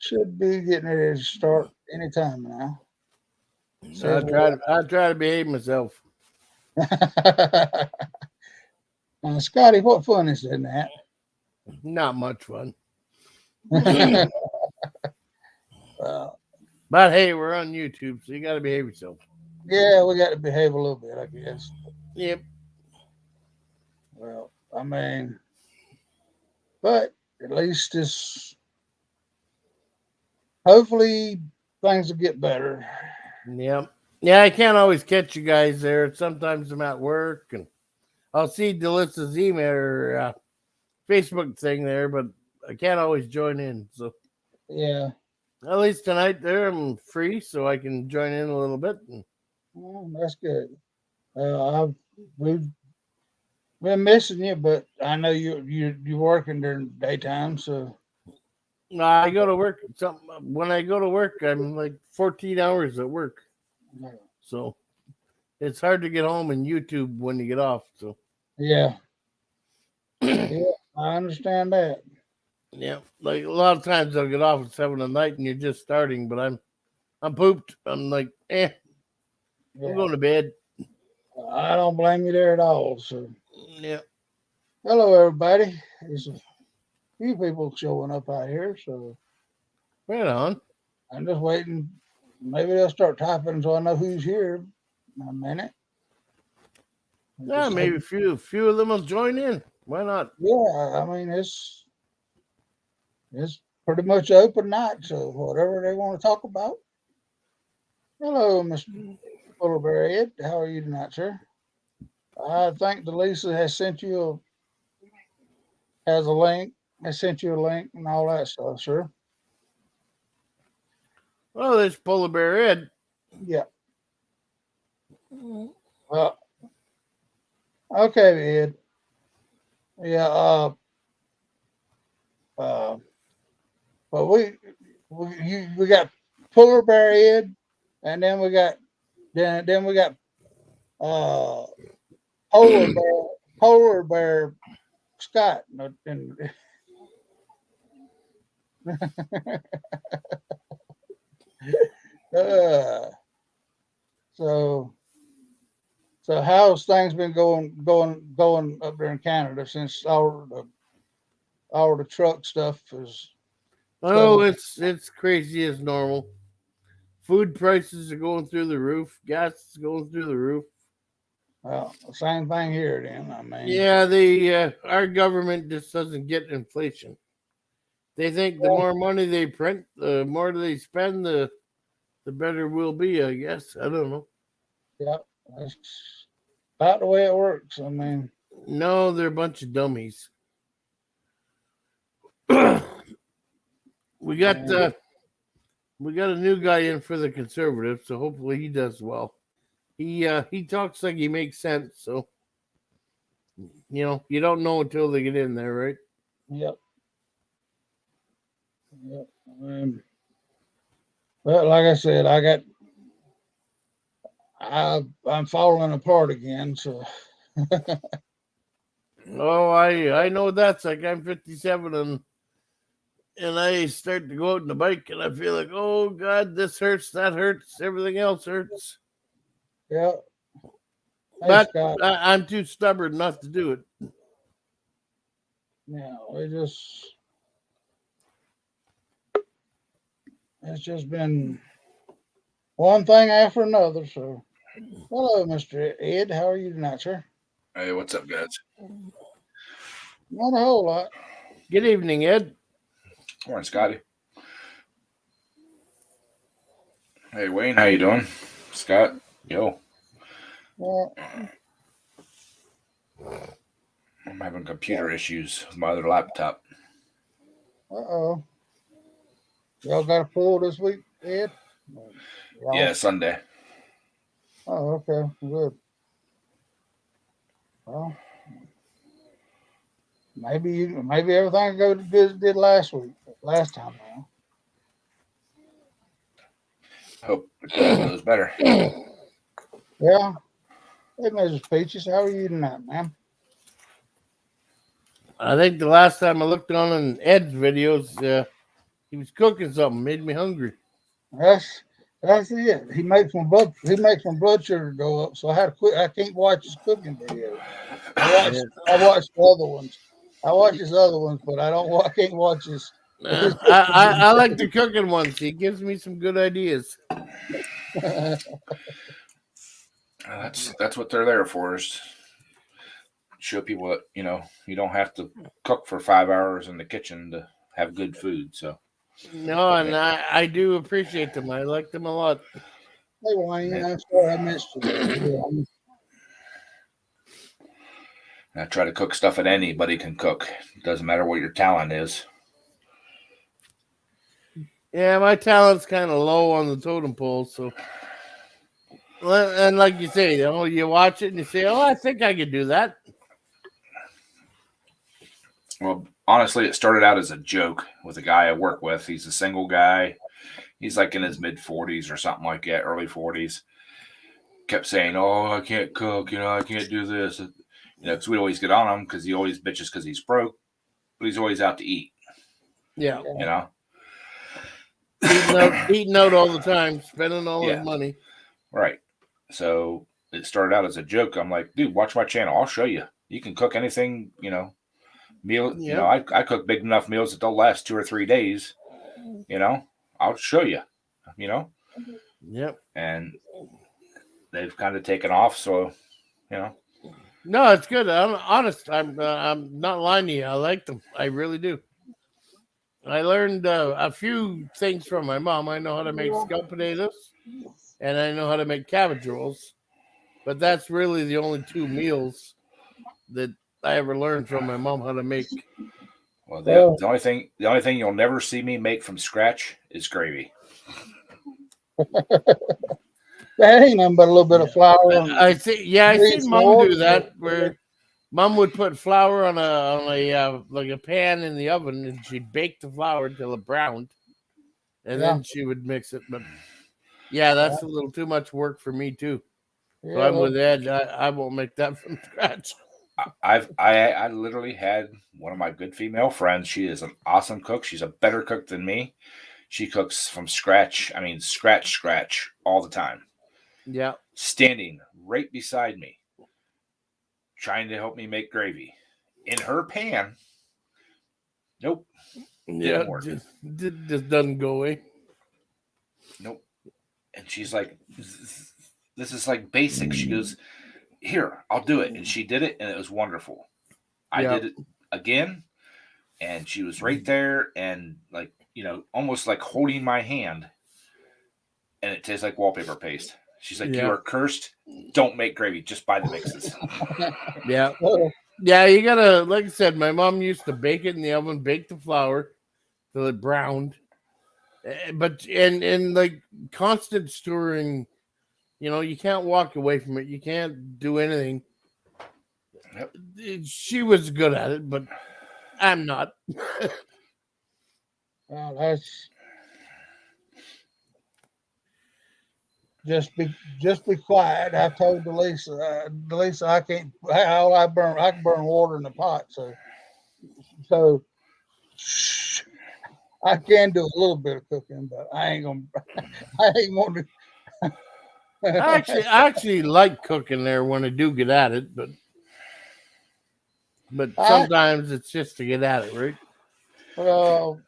Should be getting ready to start anytime now. I try to behave myself. Now, Scotty, what fun is in that? Not much fun. Well, But hey, we're on YouTube, so you got to behave yourself. yeah, we got to behave a little bit, I guess. Yep. Well, I mean, but at least it's hopefully things will get better. Yep. Yeah, I can't always catch you guys there. Sometimes I'm at work and I'll see Delissa's email or Facebook thing there, but I can't always join in. So Yeah, at least tonight there I'm free, so I can join in a little bit. well, that's good. We've been missing you, but I know you're working during the daytime, so I go to work. When I go to work, I'm like 14 hours at work, so it's hard to get home and YouTube when you get off. So yeah, yeah, I understand that. yeah, like a lot of times I'll get off at 7 at night and you're just starting, but I'm pooped. I'm like, I'm Yeah, going to bed. I don't blame you there at all. So, Yeah. hello everybody. There's a few people showing up out here, so Right on. I'm just waiting. Maybe they'll start typing so I know who's here in a minute. Yeah, maybe a few of them will join in. Why not? Yeah, I mean it's pretty much open night, so whatever they want to talk about. Hello, Mr. Polaris Ed. How are you tonight, sir? I think Delisa has a link. Has sent you a link and all that stuff, sir. Well, there's Polar Bear Ed. Yeah. Well, okay, Ed. Yeah. But we got Polar Bear Ed, and then we got uh Polar Bear Scott. And, uh, so how's things been going up there in Canada since all the truck stuff is Oh, it's crazy as normal. Food prices are going through the roof. Gas is going through the roof. well, same thing here then. I mean, Yeah, the our government just doesn't get inflation. They think the more money they print, the more they spend, the better we'll be. I guess I don't know. yeah, that's about the way it works. I mean, No, they're a bunch of dummies. we got yeah, we got a new guy in for the conservatives, so hopefully he does well. He talks like he makes sense, so you don't know until they get in there, right? yep, yep. But like I said, I'm falling apart again. So Oh, I know that's like I'm 57 and I start to go out on the bike and I feel like, oh God, this hurts, that hurts, everything else hurts. yeah. Hey But Scott, I'm too stubborn not to do it. yeah, it's just been one thing after another. So hello, Mr. Ed. How are you tonight, sir? Hey, what's up, guys? Not a whole lot. Good evening, Ed. Morning, Scotty. Hey, Wayne, how you doing? Scott, yo. Well, I'm having computer issues with my other laptop. oh. Y'all got a pool this week, Ed? Yeah, Sunday. Oh, okay. Good. Well, maybe everything go good as it did last time around. Hope it goes better. Yeah. Hey, Mrs. Peaches, how are you tonight, ma'am? I think the last time I looked on Ed's videos, He was cooking something, made me hungry. That's it. He makes my blood sugar go up, so I had to quit. I can't watch his cooking videos. Yeah. I watch the other ones. I watch his other ones, but I can't watch his. I like the cooking ones. He gives me some good ideas. That's what they're there for, is show people that you don't have to cook for 5 hours in the kitchen to have good food. So No, and I do appreciate them. I like them a lot. Hey, Wayne, I'm sorry I missed you. I try to cook stuff that anybody can cook. It doesn't matter what your talent is. Yeah, my talent's kind of low on the totem pole, so. And like you say, you watch it and you say, "Oh, I think I could do that." Well, honestly, it started out as a joke with a guy I work with. He's a single guy. He's like in his mid-40s or something like that, early 40s. Kept saying, "Oh, I can't cook. I can't do this." Because we always get on him because he always bitches because he's broke, but he's always out to eat. Yeah. Eating out all the time, spending all his money. Right. So it started out as a joke. I'm like, dude, watch my channel. I'll show you. You can cook anything, meal. Yep. I cook big enough meals that they'll last 2 or 3 days. I'll show you. Yep. And they've kind of taken off. So, No, it's good. I'm honest. I'm not lying to you. I like them. I really do. I learned a few things from my mom. I know how to make scalloped potatoes, and I know how to make cabbage rolls. But that's really the only 2 meals that I ever learned from my mom how to make. Well, the only thing you'll never see me make from scratch is gravy. That ain't nothing but a little bit of flour. I seen Mom do that, where Mom would put flour on a pan in the oven, and she'd bake the flour until it browned, and then she would mix it. But that's a little too much work for me too. So I'm with Ed. I won't make that from scratch. I literally had one of my good female friends. She is an awesome cook. She's a better cook than me. She cooks from scratch. I mean, scratch all the time. Yeah. Standing right beside me, trying to help me make gravy in her pan. Nope. Yeah. Just doesn't go away. Nope. And she's like, this is like basic. She goes, here, I'll do it. And she did it, and it was wonderful. I did it again, and she was right there, and almost like holding my hand, and it tastes like wallpaper paste. She's like, you are cursed. Don't make gravy. Just buy the mixes. Yeah. Yeah, you gotta, like I said, my mom used to bake it in the oven, bake the flour till it browned. But and like constant stirring, you can't walk away from it. You can't do anything. Yep. She was good at it, but I'm not. Well, that's just be quiet. I told Delisa, I can't. I can burn water in the pot. So I can do a little bit of cooking, but I ain't gonna to. I actually like cooking there when I do get at it, but sometimes it's just to get at it, right? Well,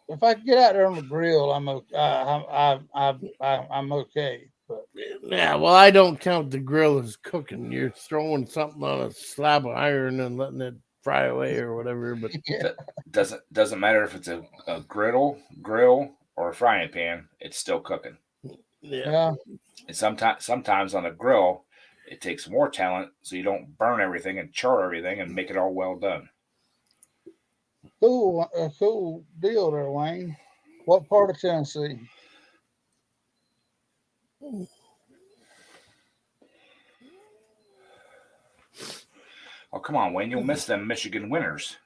if I get out there on the grill, I'm okay. I'm okay. But yeah, well, I don't count the grill as cooking. You're throwing something on a slab of iron and letting it fry away or whatever. But doesn't matter if it's a grill, or a frying pan. It's still cooking. Yeah. And sometimes on a grill, it takes more talent, so you don't burn everything and char everything and make it all well done. Cool deal there, Wayne. What part of Tennessee? Oh, come on, Wayne. You'll miss them Michigan winters.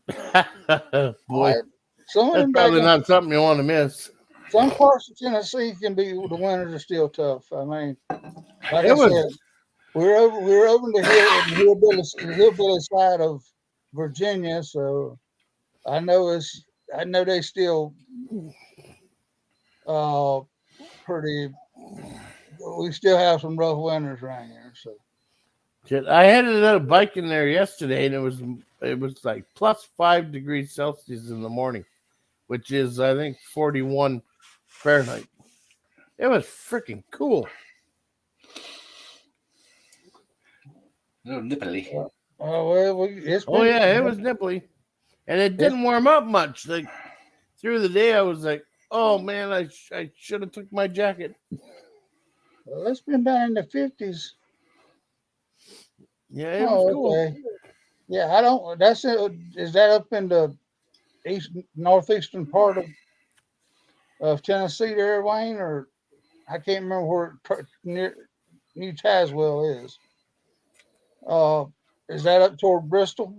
Boy, some that's probably not something you want to miss. Some parts of Tennessee the winters are still tough. I mean, like I said, we're over the hillbilly side of Virginia, so I know it's I know they still pretty. We still have some rough winters around here. So Shit, I headed out biking there yesterday, and it was like plus 5 degrees Celsius in the morning, which is I think 41 Fahrenheit. It was freaking cool. A little nipply. well, it's been. Oh yeah, it was nipply, and it didn't warm up much. Like through the day, I was like, "Oh man, I should have took my jacket." Well, it's been down in the 50s. Yeah, it was cool. Okay. Yeah, I don't. That's it. Is that up in the northeastern part of Tennessee there, Wayne? Or I can't remember where near New Tazewell is. Is that up toward Bristol?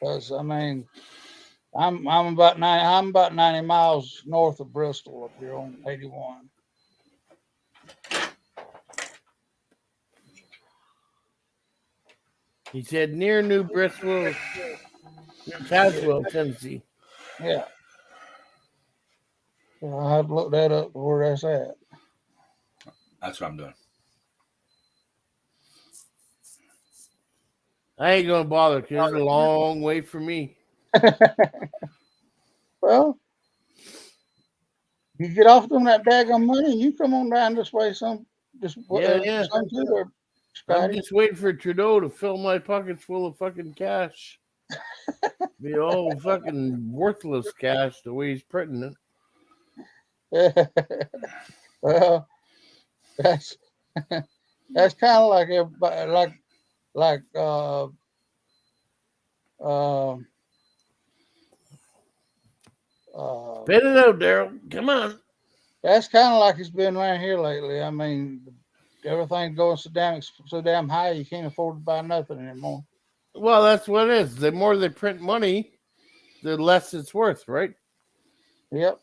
Because I mean, I'm about 90 miles north of Bristol up here on 81. He said near New Bristol, New Tazewell, Tennessee. Yeah. So I have to look that up where that's at. That's what I'm doing. I ain't gonna bother because it's a long way for me. Well, you get off them that daggone money and you come on down this way some Yeah. some too there, I'm Scotty. just waiting for Trudeau to fill my pockets full of fucking cash. Be all fucking worthless cash the way he's printing it. Well, that's that's kind of like everybody like Spit it out, Daryl. Come on. that's kind of like it's been around here lately. I mean, everything's going so damn high you can't afford to buy nothing anymore. Well, that's what it is. The more they print money, the less it's worth, right? Yep.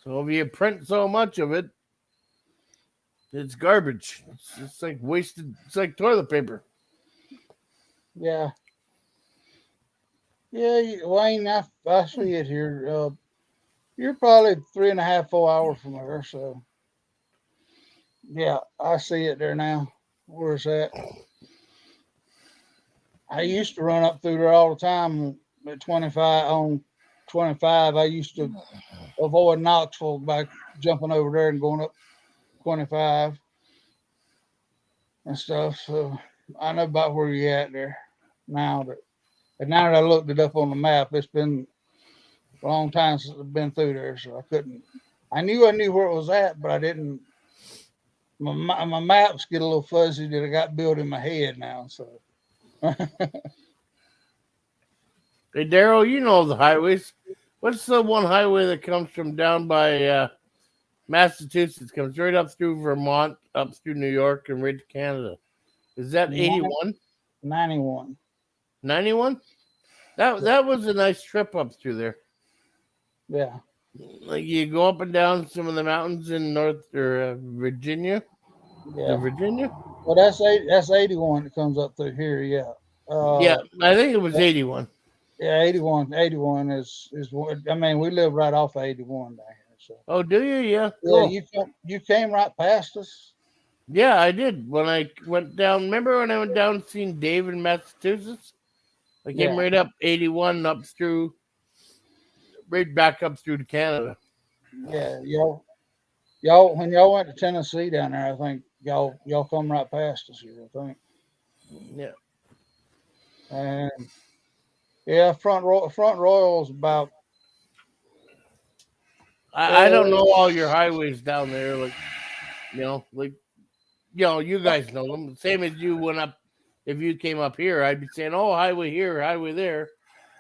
So if you print so much of it, it's garbage. It's like wasted. It's like toilet paper. Yeah. Yeah, Wayne, I see it here. You're probably 3.5, 4 hours from here, so yeah, I see it there now. Where's that? I used to run up through there all the time at 25 on 25. I used to avoid Knoxville by jumping over there and going up 25 and stuff. So I know about where you're at there now. But now that I looked it up on the map, it's been a long time since I've been through there, so I couldn't. I knew where it was at, but I didn't. My maps get a little fuzzy that I got built in my head now. So. Hey, Daryl, you know the highways. What's the one highway that comes from down by Massachusetts, comes right up through Vermont, up through New York, and right to Canada? Is that 81? 91. 91? That was a nice trip up through there. Yeah. Like you go up and down some of the mountains in North or Virginia. Yeah. Virginia? Well, that's 81 that comes up through here. Yeah. Yeah, I think it was 81. Yeah, 81. 81 is what I mean. We live right off of 81 down here. So. Oh, do you? Yeah. Yeah, Cool. you came right past us. Yeah, I did. When I went down, remember when I went down seeing Dave in Massachusetts? I came right up 81 up through, right back up through to Canada. Yeah, y'all when y'all went to Tennessee down there, I think y'all come right past us here, I think. Yeah. And yeah, Front Royal's about. I don't know all your highways down there, like you guys know them. Same as you went up. If you came up here, I'd be saying, "Oh, highway here, highway there."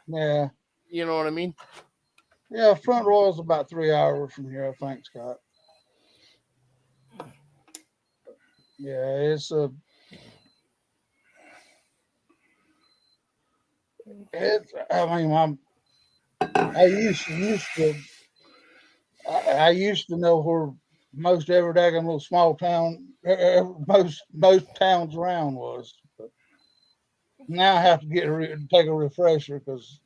Yeah. You know what I mean? Yeah, Front Royal's about 3 hours from here, I think, Scott. Yeah, it's a. I mean, I used to know where most every daggone little small town, most towns around was. But now I have to take a refresher because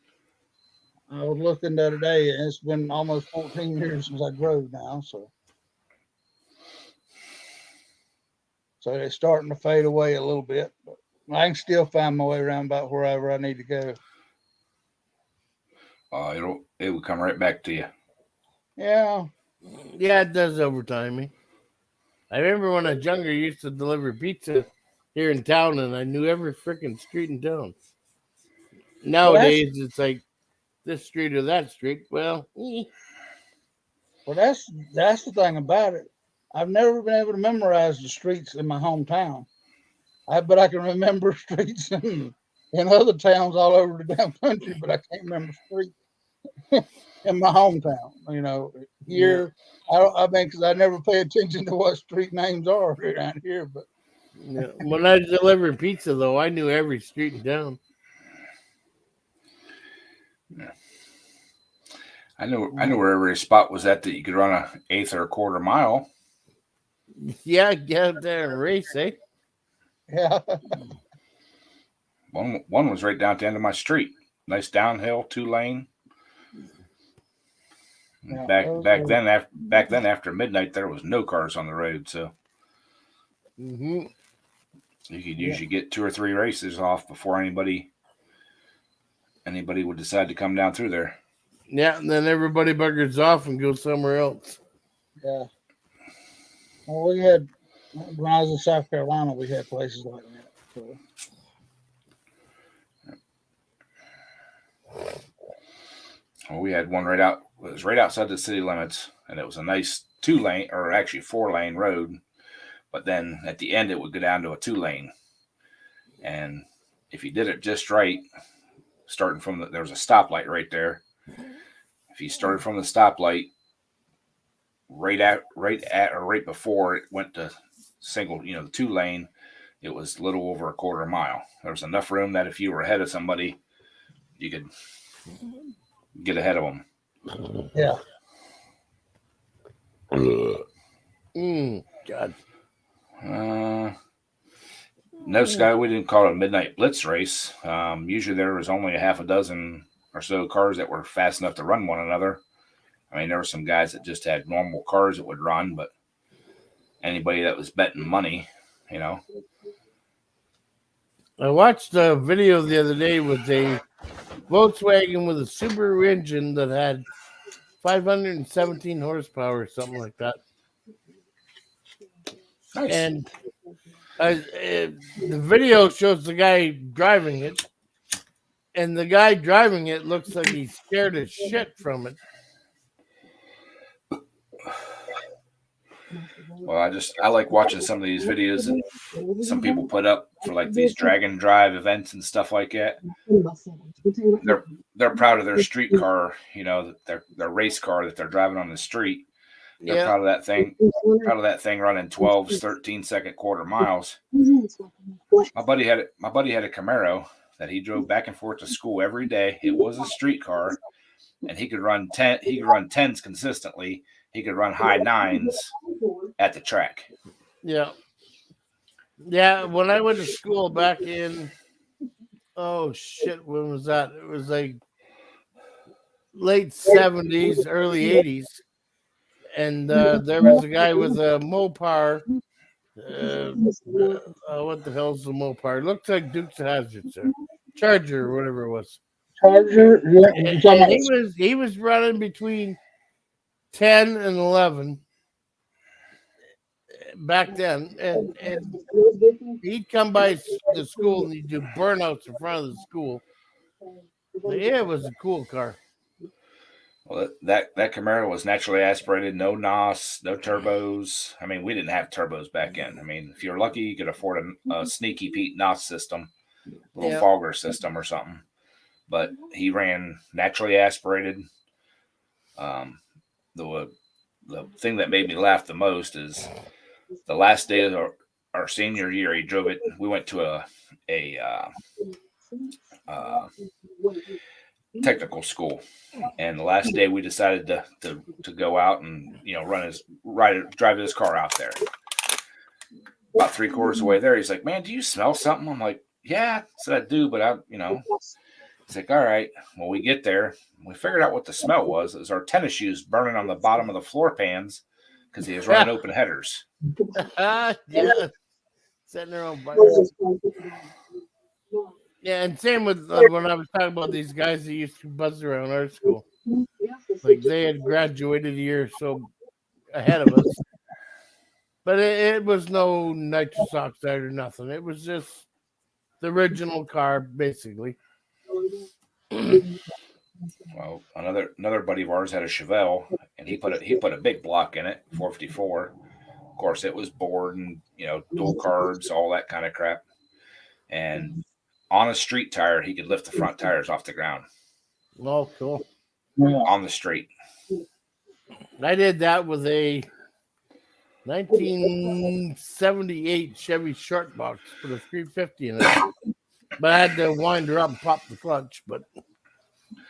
I was looking the other day and it's been almost 14 years since I drove now. So they're starting to fade away a little bit, but I can still find my way around about wherever I need to go. It will come right back to you. Yeah. Yeah, it does over time. I remember when I was younger, I used to deliver pizza here in town, and I knew every freaking street in town. Nowadays, it's like this street or that street. Well, that's the thing about it. I've never been able to memorize the streets in my hometown. But I can remember streets in other towns all over the damn country, but I can't remember streets in my hometown. You know, here, I mean, because I never pay attention to what street names are around here. But yeah. When I delivered pizza, though, I knew every street in town. Yeah. I know where every spot was at that you could run an eighth or a quarter mile. Yeah, get out there and race, eh? Yeah. One was right down at the end of my street. Nice downhill, 2-lane. Yeah, back then after midnight there was no cars on the road, so you could usually get 2 or 3 races off before anybody would decide to come down through there. Yeah, and then everybody buggers off and goes somewhere else. Yeah. Well, we had, when I was in South Carolina, we had places like that. So. Well, we had one it was right outside the city limits, and it was a nice 2-lane, or actually 4-lane road. But then at the end, it would go down to a 2-lane. And if you did it just right, starting from there was a stoplight right there. If you started from the stoplight, right before it went to single, the 2-lane, it was a little over a quarter mile. There was enough room that if you were ahead of somebody, you could get ahead of them. Yeah. God. No, Sky, we didn't call it a midnight blitz race. Usually there was only a half a dozen or so cars that were fast enough to run one another. I mean, there were some guys that just had normal cars that would run, but anybody that was betting money, I watched a video the other day with a Volkswagen with a Subaru engine that had 517 horsepower or something like that. Nice. And the video shows the guy driving it, and the guy driving it looks like he's scared as shit from it. Well, I like watching some of these videos that some people put up for like these drag and drive events and stuff like that. They're proud of their street car, their race car that they're driving on the street. They're proud of that thing. Proud of that thing running 12, 13-second quarter miles. My buddy had a Camaro that he drove back and forth to school every day. It was a street car, and he could run 10. He could run 10s consistently. He could run high 9s at the track. Yeah. Yeah, when I went to school back in, when was that? It was like late 70s, early 80s. And there was a guy with a Mopar. What the hell's the Mopar? It looked like Dukes of Hazzard, sir. Charger or whatever it was. Charger? Yeah. And he was running between 10 and 11 back then, and he'd come by the school and he'd do burnouts in front of the school. But yeah, it was a cool car. Well, that Camaro was naturally aspirated, no NOS, no turbos. I mean, we didn't have turbos back then. I mean, if you're lucky, you could afford a Sneaky Pete NOS system, a little fogger system or something. But he ran naturally aspirated. The thing that made me laugh the most is the last day of our senior year. He drove it. We went to a technical school, and the last day we decided to go out and drive his car out there. About 3/4 of the way there, he's like, "Man, do you smell something?" I'm like, yeah, said I do, but it's like, all right. Well, we get there. We figured out what the smell was. It was our tennis shoes burning on the bottom of the floor pans because he was running open headers. Yeah, setting their own fire. Yeah, and same with when I was talking about these guys that used to buzz around our school. Like they had graduated a year or so ahead of us. But it was no nitrous oxide or nothing. It was just the original car, basically. Well, another buddy of ours had a Chevelle, and he put a big block in it, 454. Of course, it was bored and dual carbs, all that kind of crap. And on a street tire, he could lift the front tires off the ground. Oh, cool. On the street. I did that with a 1978 Chevy Short Box with a 350 in it. But I had to wind her up and pop the clutch. But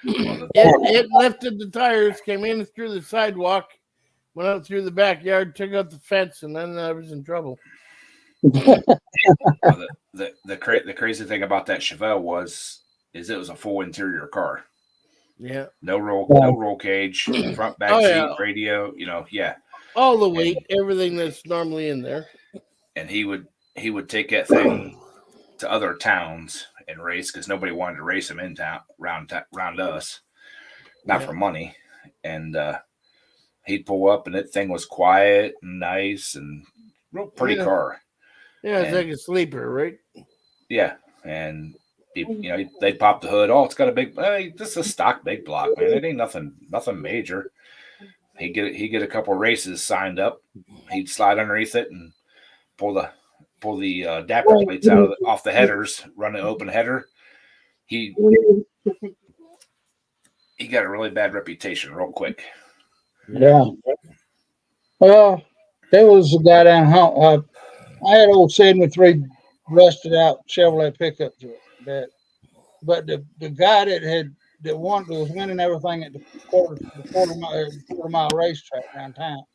it lifted the tires, came in through the sidewalk, went out through the backyard, took out the fence, and then I was in trouble. The crazy thing about that Chevelle is it was a full interior car. Yeah. No roll cage, front back seat, radio, yeah. All the weight, everything that's normally in there. And he would take that thing to other towns and race because nobody wanted to race him in town around us, not for money. And he'd pull up, and that thing was quiet and nice and real pretty car. Yeah, it's like a sleeper, right? Yeah, and they'd pop the hood. Oh, it's got a big. This is a stock big block, man. It ain't nothing major. He'd get a couple races signed up. He'd slide underneath it and pull the dapper plates off the headers, run an open header. He got a really bad reputation real quick. Yeah. Well, there was a guy down home. I had an old 73 rusted out Chevrolet pickup truck. But the guy that was winning everything at the quarter mile racetrack downtown,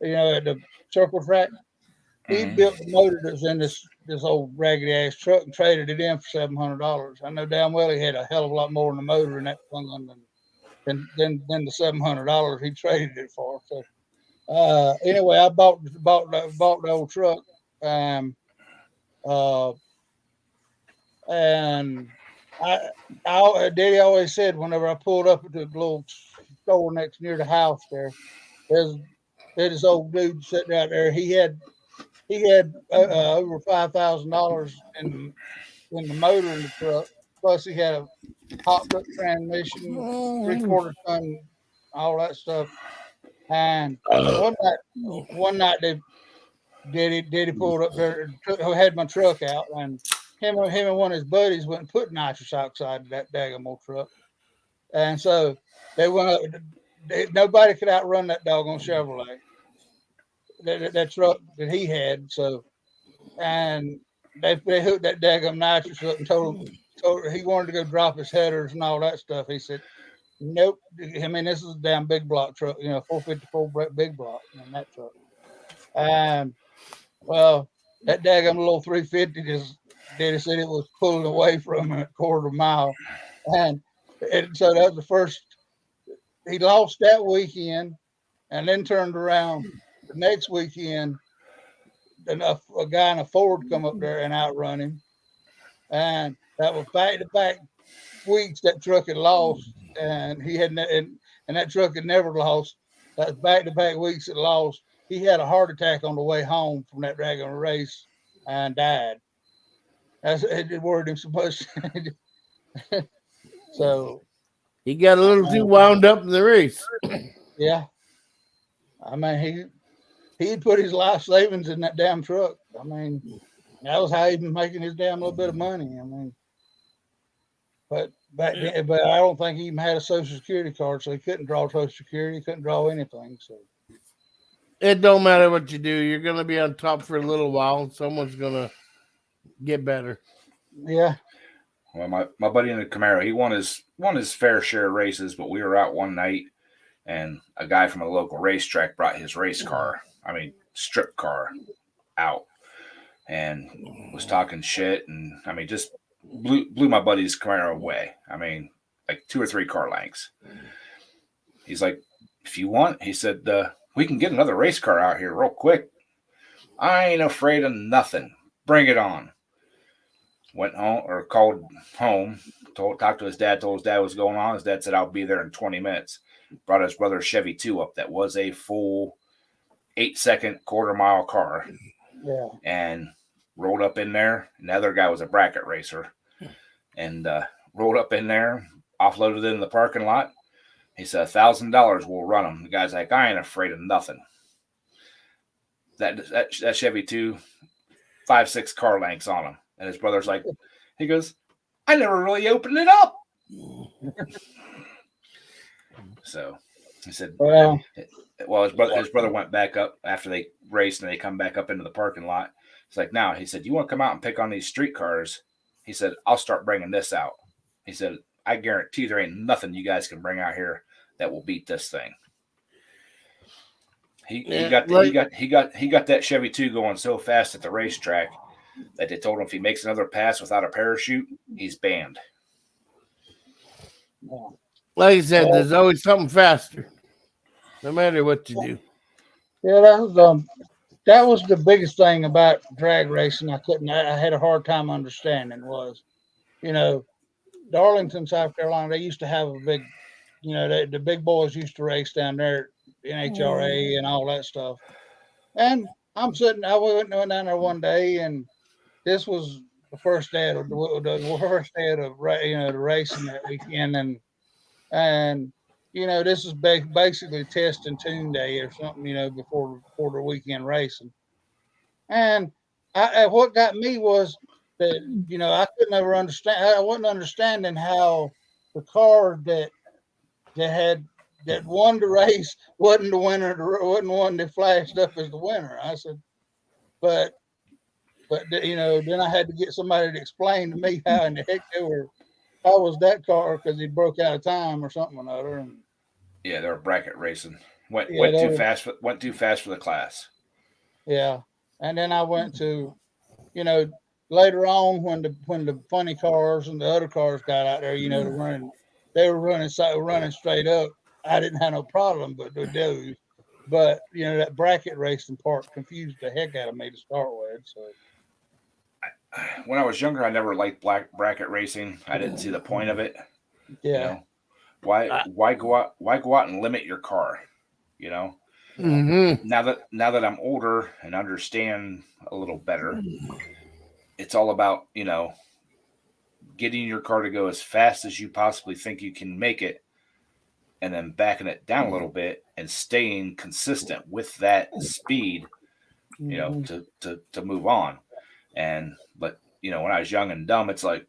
at the circle track, he built the motor that's in this old raggedy ass truck and traded it in for $700. I know damn well he had a hell of a lot more in the motor in that thing than the $700 he traded it for. So anyway, I bought the old truck, and Daddy always said whenever I pulled up at the little store near the house there's this old dude sitting out there. He had over $5,000 in the motor in the truck. Plus he had a hot foot transmission, 3/4 ton, all that stuff. And one night Daddy pulled up there, had my truck out, and him and one of his buddies went and put nitrous oxide in that daggone old truck. And so they went up. Nobody could outrun that doggone Chevrolet, that truck that he had. So, and they hooked that daggone nitrous up and told him he wanted to go drop his headers and all that stuff. He said, "Nope. I mean, this is a damn big block truck, 454 big block in that truck." Well, that daggone little 350 Daddy said it was pulling away from him a quarter mile. And so that was the first. He lost that weekend and then turned around the next weekend. And a guy in a Ford come up there and outrun him. And that was back-to-back weeks that truck had lost. And he had and that truck had never lost. That was back-to-back weeks it lost. He had a heart attack on the way home from that dragon race and died. It worried him so much. So he got a little too wound up in the race. Yeah, I mean he'd put his life savings in that damn truck. I mean that was how he'd been making his damn little bit of money. I mean, but back then, but I don't think he even had a Social Security card, so he couldn't draw Social Security. He couldn't draw anything. So it don't matter what you do, you're gonna be on top for a little while, and someone's gonna get better. Yeah. Well, my buddy in the Camaro, he won his fair share of races, but we were out one night, and a guy from a local racetrack brought his race car, strip car, out, and was talking shit, and I mean, just blew my buddy's car away. I mean, like 2 or 3 car lengths. He's like, if you want, he said, we can get another race car out here real quick. I ain't afraid of nothing. Bring it on. Went home or called home, talked to his dad, told his dad what was going on. His dad said, I'll be there in 20 minutes. Brought his brother's Chevy 2 up that was a full 8-second quarter-mile car. Yeah. And rolled up in there. And the other guy was a bracket racer. And rolled up in there, offloaded it in the parking lot. He said, $1,000 will run them. The guy's like, I ain't afraid of nothing. That Chevy 2, 5-6 car lengths on him. And his brother's like, he goes, I never really opened it up. So he said, well, his brother went back up after they raced, and they come back up into the parking lot. It's like, now, he said, you want to come out and pick on these street cars? He said, I'll start bringing this out. He said, I guarantee there ain't nothing you guys can bring out here that will beat this thing. He got that Chevy 2 going so fast at the racetrack that they told him if he makes another pass without a parachute, he's banned. Like I said, there's always something faster, no matter what you do. Yeah, that was the biggest thing about drag racing. I had a hard time understanding was, Darlington, South Carolina, they used to have a big, the big boys used to race down there, NHRA and all that stuff. And I went down there one day, and this was the first day of the racing that weekend, and this is basically test and tune day or something, before the weekend racing. And what got me was that I could never understand. I wasn't understanding how the car that won the race wasn't the winner. Wasn't one that flashed up as the winner. I said, but then I had to get somebody to explain to me how in the heck how was that car, because he broke out of time or something or another. And yeah, they were bracket racing. Went too fast for the class. Yeah, and then I went to, later on when the funny cars and the other cars got out there, to run, they were running straight up. I didn't have no problem, but they do. But that bracket racing part confused the heck out of me to start with. So when I was younger, I never liked bracket racing. I didn't see the point of it. Yeah. Why go out and limit your car? Mm-hmm. Now that I'm older and understand a little better, it's all about getting your car to go as fast as you possibly think you can make it, and then backing it down a little bit and staying consistent with that speed, to move on. But when I was young and dumb, it's like,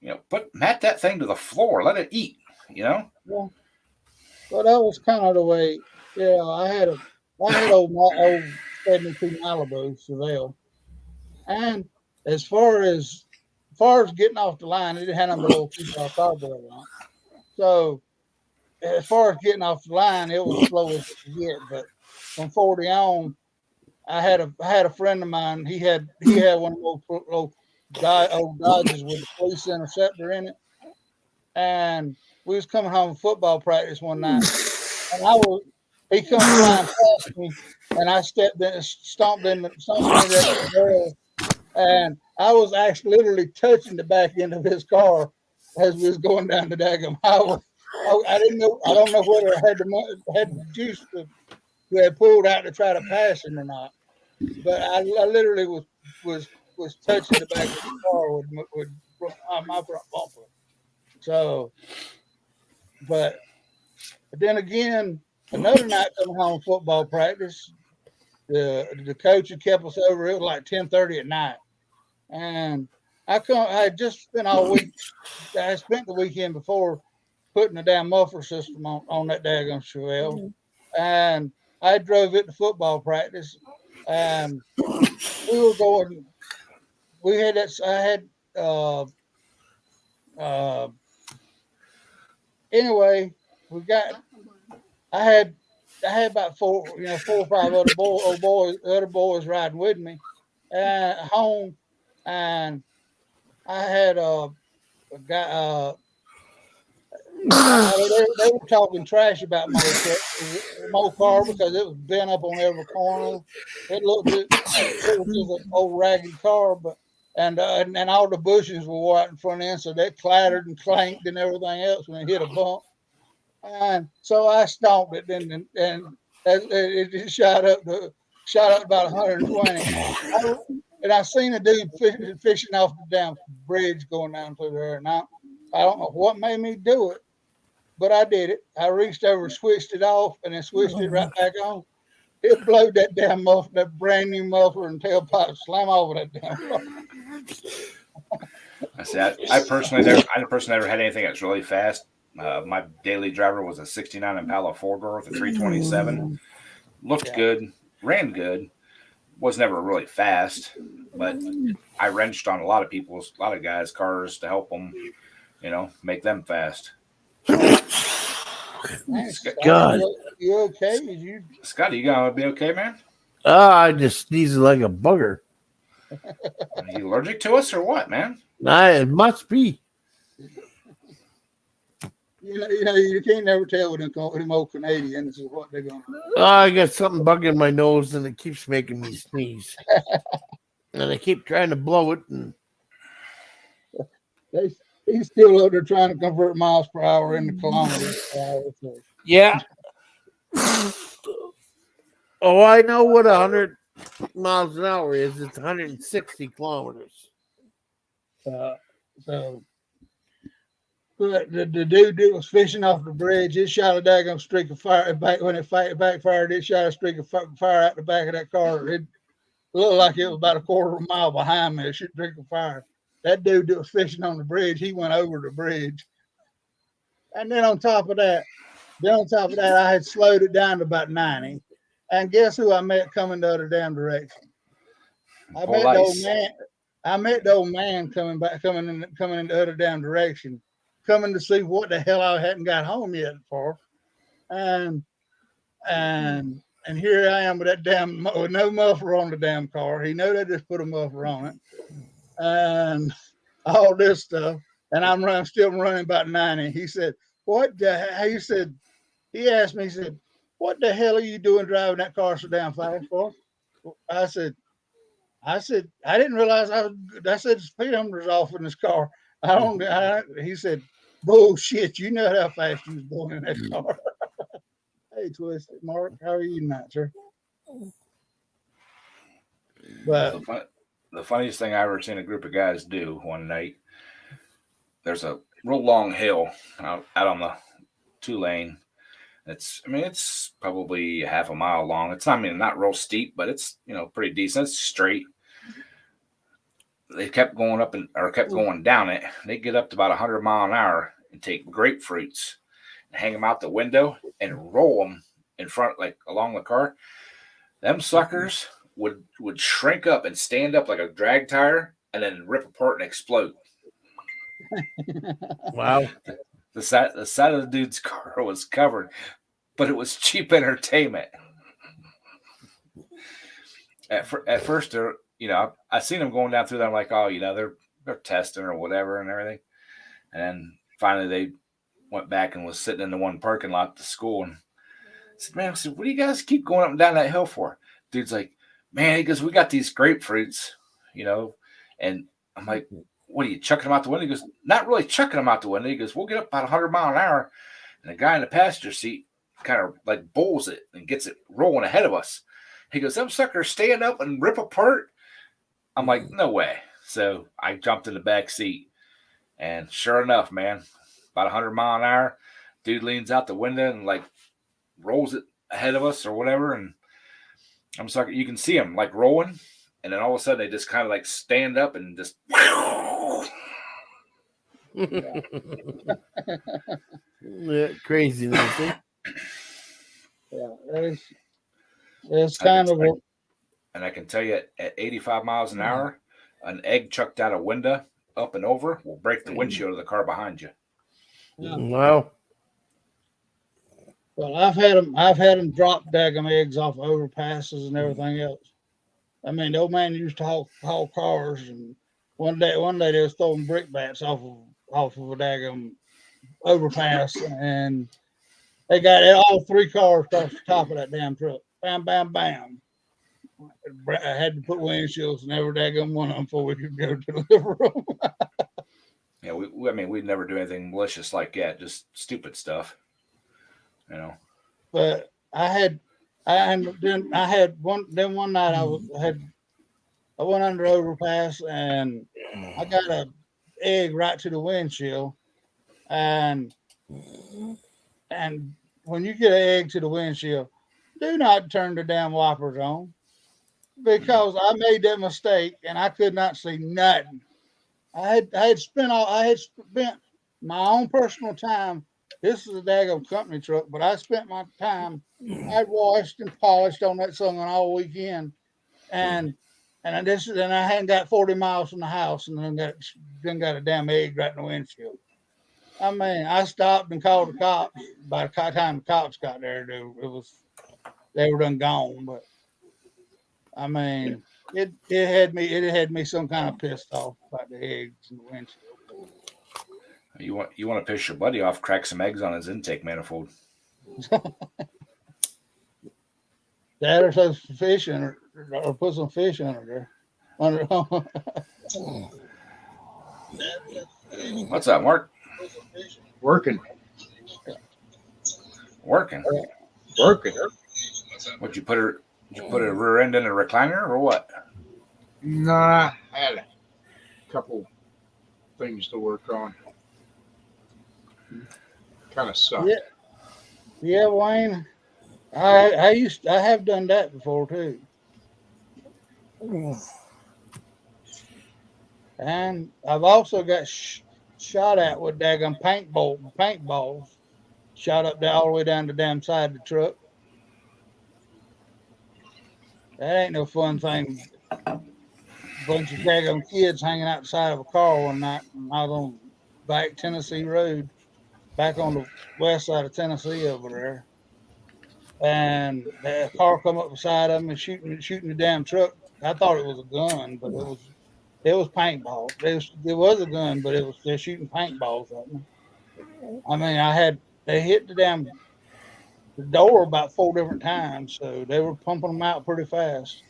mat that thing to the floor, let it eat, Yeah. Well, that was kind of the way. Yeah, I had old 72 Malibu Chevelle, and as far as getting off the line, it had a little 2-car carburetor on. So as far as getting off the line, it was slow as it could get. But from 40 on, I had a friend of mine. He had one of those old Dodges with the police interceptor in it, and we was coming home from football practice one night, and he come flying past me, and I stomped into that barrel, and I was actually literally touching the back end of his car as we was going down the daggum highway. I didn't know. I don't know whether I had the juice to have pulled out to try to pass him or not, but I literally was touching the back of the car with my front bumper. So, but then again, another night coming home from football practice, the coach had kept us over. It was like 10:30 at night, and I had just spent all week. I spent the weekend before putting the damn muffler system on that daggone Chevelle, and I drove it to football practice, and we were going. We had that. Anyway, I had about four or five other boys riding with me home, and I had a guy. They were talking trash about my car because it was bent up on every corner. It was just an old ragged car, but and all the bushes were right in front end, so that clattered and clanked and everything else when it hit a bump. And so I stomped it, and it just shot up about 120. And I seen a dude fishing off the damn bridge going down through there. Now I don't know what made me do it, but I did it. I reached over, switched it off, and then switched it right back on. It blowed that damn muffler, that brand new muffler and tailpipe slam over that damn car. I said, I personally never had anything that's really fast. My daily driver was a 69 Impala 4-door with a 327. Looked good, ran good, was never really fast, but I wrenched on a lot of guys' cars to help them, make them fast. God, you okay? Scotty, you gonna be okay, man? I just sneezed like a bugger. Are you allergic to us or what, man? It must be. You can't never tell with them old Canadians is what they're going to do. I got something bugging my nose and it keeps making me sneeze. And I keep trying to blow it. And he's still out there trying to convert miles per hour into kilometers per hour. So. Yeah. Oh, I know what 100 miles an hour is. It's 160 kilometers. But the dude that was fishing off the bridge, it shot a daggone streak of fire. When it backfired, it shot a streak of fire out the back of that car. It looked like it was about a quarter of a mile behind me. A streak of fire. That dude that was fishing on the bridge, he went over the bridge. And then on top of that, I had slowed it down to about 90. And guess who I met coming the other damn direction? I met the old man coming in the other damn direction, coming to see what the hell I hadn't got home yet for. And here I am with with no muffler on the damn car. He knew they just put a muffler on it. And all this stuff. And I'm still running about 90. He said, he asked me, he said, what the hell are you doing driving that car so damn fast for? I said, I didn't realize I said the speedometer's off in this car. He said, bullshit, you know how fast you was going in that car. Hey, Twisted Mark, how are you tonight, sir? But the funniest thing I ever seen a group of guys do one night, there's a real long hill out on the 2-lane. It's probably half a mile long. It's not real steep, but it's pretty decent. It's straight. They kept going up kept going down it. They get up to about 100 mile an hour and take grapefruits and hang them out the window and roll them in front, like along the car. Them suckers would shrink up and stand up like a drag tire and then rip apart and explode. Wow. The side of the dude's car was covered, but it was cheap entertainment. At first, I seen them going down through there. I'm like, oh, they're testing or whatever and everything. And then finally they went back and was sitting in the one parking lot at the school and said, man, what do you guys keep going up and down that hill for? Dude's like, man, he goes, we got these grapefruits, and I'm like, what are you chucking them out the window? He goes, not really chucking them out the window. He goes, we'll get up about 100 mile an hour. And the guy in the passenger seat kind of like bowls it and gets it rolling ahead of us. He goes, them suckers stand up and rip apart. I'm like, no way. So I jumped in the back seat. And sure enough, man, about 100 mile an hour, dude leans out the window and like rolls it ahead of us or whatever. And I'm sorry, you can see him like rolling. And then all of a sudden they just kind of like stand up and just. Yeah, craziness. Eh? Yeah, it's kind of. And I can tell you at 85 miles an hour, an egg chucked out a window up and over will break the windshield of the car behind you. Yeah. Wow. Well, I've had them drop daggum eggs off overpasses and everything else. I mean, the old man used to haul cars, and one day they was throwing brickbats off of a daggum overpass, and they got all 3 cars across the top of that damn truck. Bam, bam, bam. I had to put windshields in every daggum one of them before we could go deliver them. Yeah, we'd never do anything malicious like that, just stupid stuff. But I had one night I went under overpass and I got a egg right to the windshield, and when you get an egg to the windshield, do not turn the damn wipers on, because I made that mistake and I could not see nothing. I had spent my own personal time. This is a daggone company truck, but I spent my time. I washed and polished on that thing all weekend, and I hadn't got 40 miles from the house, and then got a damn egg right in the windshield. I mean, I stopped and called the cops. By the time the cops got there, they were done gone. But I mean, it had me some kind of pissed off about the eggs in the windshield. You want to piss your buddy off? Crack some eggs on his intake manifold. That or some fish in it, or put some fish under there. What's up, Mark? Working. Would you put a rear end in a recliner or what? Nah, I had a couple things to work on. Kind of sucked. Yeah, Wayne. I have done that before too. And I've also got shot at with daggum paintballs, shot up there all the way down the damn side of the truck. That ain't no fun thing. Bunch of daggum kids hanging out the side of a car one night out on back Tennessee Road, back on the west side of Tennessee over there. And the car come up beside them and shooting the damn truck. I thought it was a gun, but it was paintball. It was a gun, but they're shooting paintballs at me. I mean, they hit the door about 4 different times, so they were pumping them out pretty fast.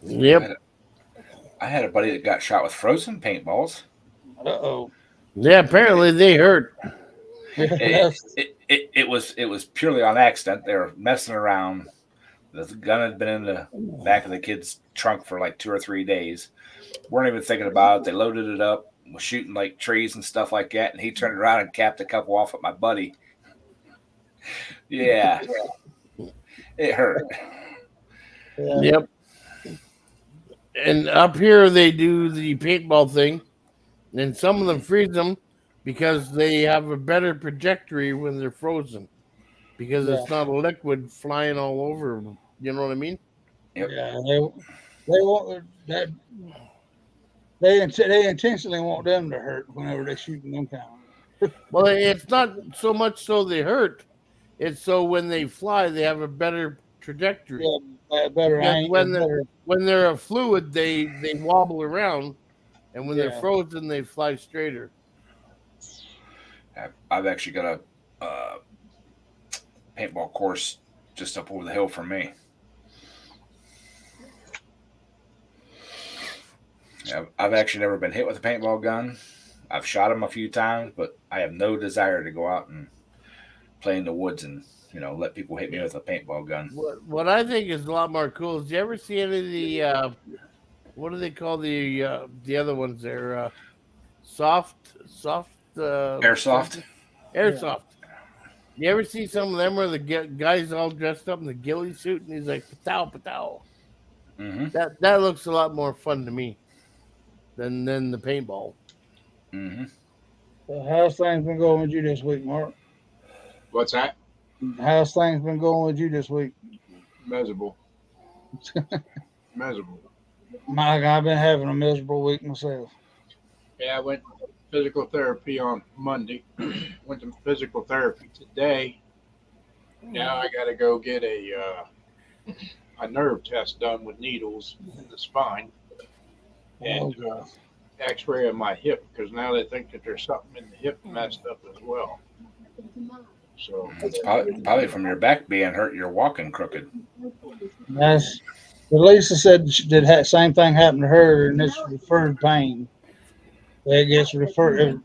Yep. I had a buddy that got shot with frozen paintballs. Uh-oh. Yeah, apparently they hurt. It was purely on accident. They were messing around. The gun had been in the back of the kid's trunk for like 2 or 3 days. Weren't even thinking about it. They loaded it up, was shooting like trees and stuff like that, and he turned around and capped a couple off at my buddy. Yeah. It hurt. Yep. And up here they do the paintball thing, and some of them freeze them because they have a better trajectory when they're frozen, because it's not a liquid flying all over them. You know what I mean? Yep. Yeah, they want that. They intentionally want them to hurt whenever they're shooting them kind. Well, it's not so much so they hurt; it's so when they fly, they have a better trajectory. Yeah, better angle. When they're a fluid, they wobble around, and when they're frozen, they fly straighter. I've actually got a paintball course just up over the hill from me. I've actually never been hit with a paintball gun. I've shot them a few times, but I have no desire to go out and play in the woods and let people hit me with a paintball gun. What I think is a lot more cool is, you ever see any of the what do they call the other ones there? Soft Airsoft. Airsoft. You ever see some of them where the guy's all dressed up in the ghillie suit and he's like patow patow? Mm-hmm. That looks a lot more fun to me than the paintball. Mm-hmm. So how's things been going with you this week, Mark? What's that? How's things been going with you this week? Miserable. Miserable. Mike, I've been having a miserable week myself. Yeah, I went to physical therapy on Monday. Went to physical therapy today. Now I got to go get a nerve test done with needles in the spine. Oh, and God. X-ray of my hip because now they think that there's something in the hip messed up as well. So It's probably from your back being hurt. You're walking crooked. That's Lisa said that same thing happened to her, and it's referred pain. It gets referred.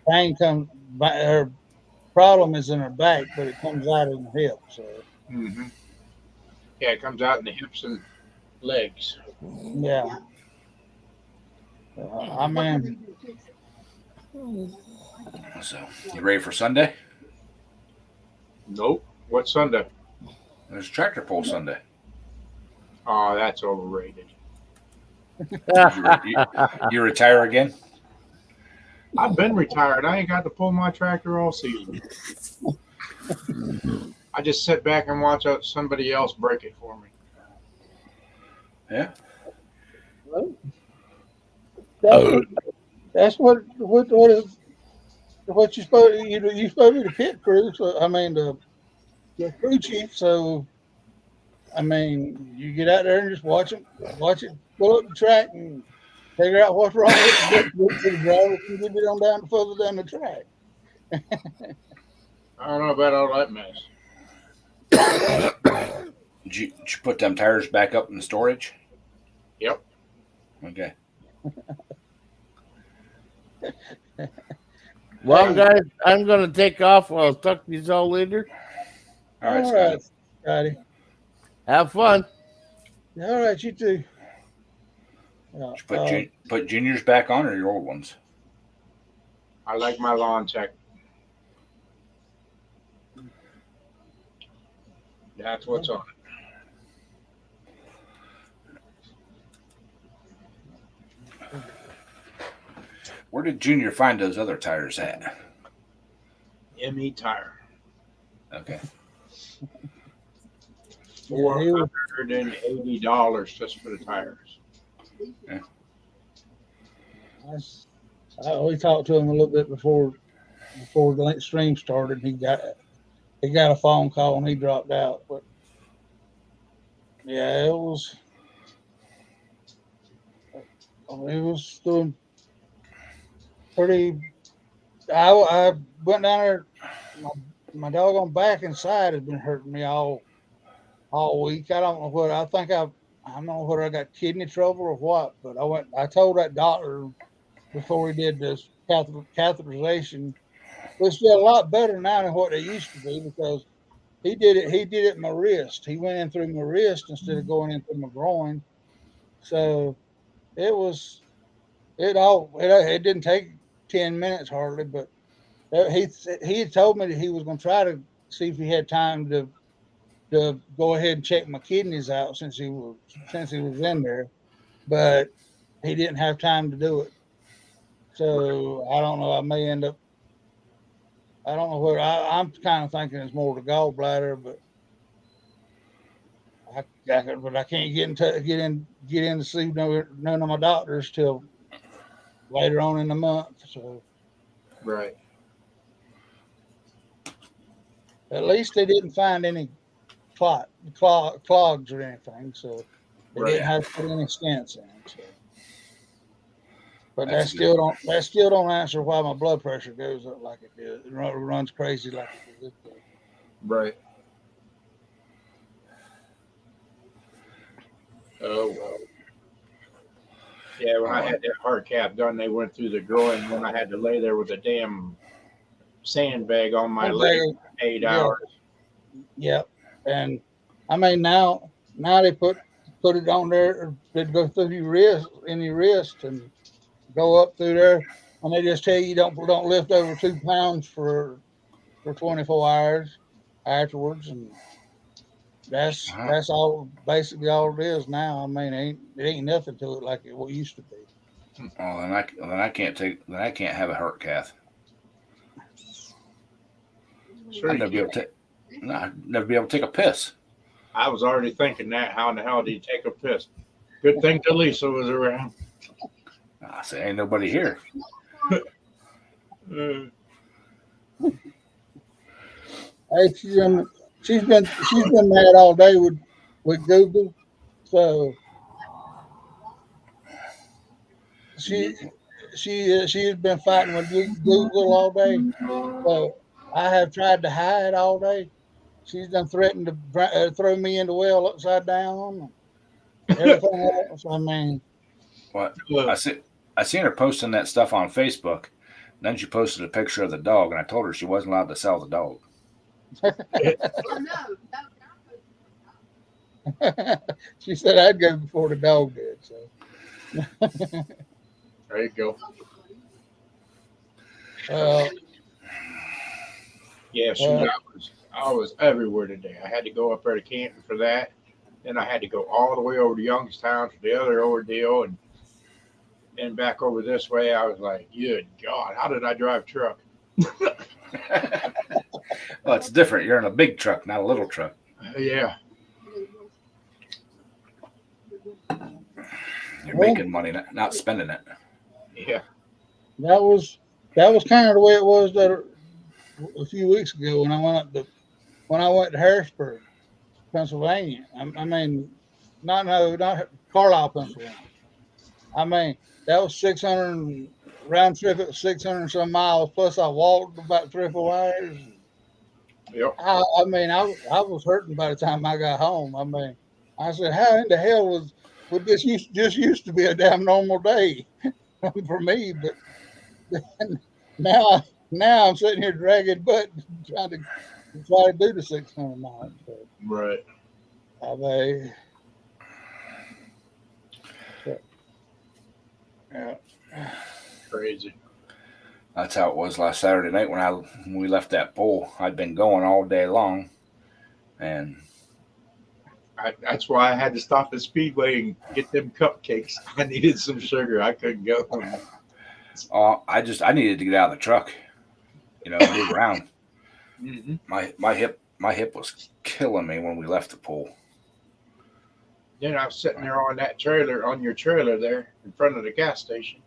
Pain comes. Her problem is in her back, but it comes out in the hip. So yeah, it comes out in the hips and legs. yeah, I mean, So you ready for Sunday? Nope. What Sunday? There's tractor pull Sunday. Oh, that's overrated. You retire again? I've been retired. I ain't got to pull my tractor all season. I just sit back and watch out somebody else break it for me. Yeah. that's what you supposed you supposed to be the pit crew. So I mean the crew chief. So I mean you get out there and just watch it, pull up the track and figure out what's wrong with it. Get to the driver and get it on down further down the track. I don't know about all that mess. Did you put them tires back up in storage? Yep. Okay. Well, guys, I'm going to take off. I'll talk to you all later. All right, Scotty. Have fun. All right, you too. Did you put Junior's back on or your old ones? I like my lawn tech. That's what's on it. Where did Junior find those other tires at? ME tire. Okay. $480 just for the tires. Yeah. We talked to him a little bit before the stream started. He got a phone call and he dropped out. But yeah, it was doing pretty. I went down there. My doggone back and side has been hurting me all week. I don't know what. I don't know whether I got kidney trouble or what. But I told that doctor before he did this catheterization. It's a lot better now than what they used to be because he did it in my wrist. He went in through my wrist instead of going in through my groin. So it didn't take 10 minutes hardly, but he had told me that he was going to try to see if he had time to go ahead and check my kidneys out since he was in there, but he didn't have time to do it. So I don't know. I may end up. I don't know where. I'm kind of thinking it's more the gallbladder, but I can't get in to see none of my doctors till later on in the month. So right. At least they didn't find any clogs or anything, so they didn't have to put any stents in. So. But that still don't answer why my blood pressure goes up like it did. It runs crazy like it did. Right. Oh well. Yeah, when I had that heart cap done, they went through the groin. When I had to lay there with a damn sandbag on my leg for 8 hours. Yep. And I mean now they put it on there. They go through your wrist and go up through there, and they just tell you don't lift over 2 pounds for 24 hours afterwards, and that's all basically all it is now. I mean, it ain't nothing to it like it used to be. Oh, then I can't have a heart cath. Sure, I'd never be able to take a piss. I was already thinking that. How in the hell do you take a piss? Good thing Lisa was around. I say, ain't nobody here. Hey, she's been mad all day with Google, so she has been fighting with Google all day. So I have tried to hide all day. She's done threatened to throw me in the well upside down. And everything else. I mean, What? I seen her posting that stuff on Facebook. Then she posted a picture of the dog, and I told her she wasn't allowed to sell the dog. she said I'd go before the dog did. So There you go. Yeah, shoot, I was everywhere today. I had to go up there to Canton for that. Then I had to go all the way over to Youngstown for the other ordeal, and then back over this way. I was like, good God, how did I drive truck? Well, it's different. You're in a big truck, not a little truck. Yeah. You're making money, not spending it. Yeah. that was kind of the way it was that a few weeks ago when I went to Harrisburg, Pennsylvania. I mean, not Carlisle, Pennsylvania. I mean, that was 600 round trip. It was 600 some miles. Plus, I walked about 3 or 4 hours. Yep. I was hurting by the time I got home. I mean, I said, how in the hell would this used to be a damn normal day for me? But now I'm sitting here dragging butt trying to do the 600 miles. So, Right. I mean, yeah. Crazy. That's how it was last Saturday night when we left that pole. I'd been going all day long, and That's why I had to stop at Speedway and get them cupcakes. I needed some sugar. I couldn't go. I needed to get out of the truck, move around. Mm-hmm. My hip was killing me when we left the pool. Then I was sitting there on your trailer there in front of the gas station.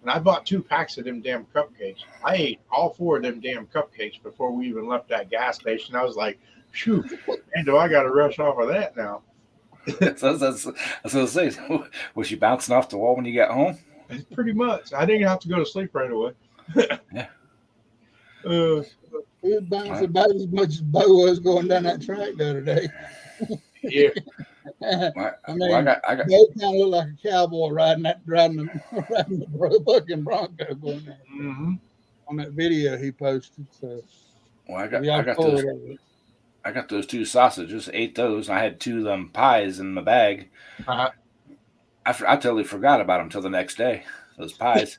And I bought 2 packs of them damn cupcakes. I ate all 4 of them damn cupcakes before we even left that gas station. I was like, shoot, man, do I got to rush off of that now? That's what I was going to say. Was you bouncing off the wall when you got home? Pretty much. I didn't have to go to sleep right away. Yeah. We was bouncing about as much as Bo was going down that track the other day. Yeah. I mean, I got Bo kind of looked like a cowboy riding the fucking Bronco going there on that video he posted. So, I got those 2 sausages, ate those, and I had 2 of them pies in my bag. Uh-huh. I totally forgot about them until the next day. Those pies.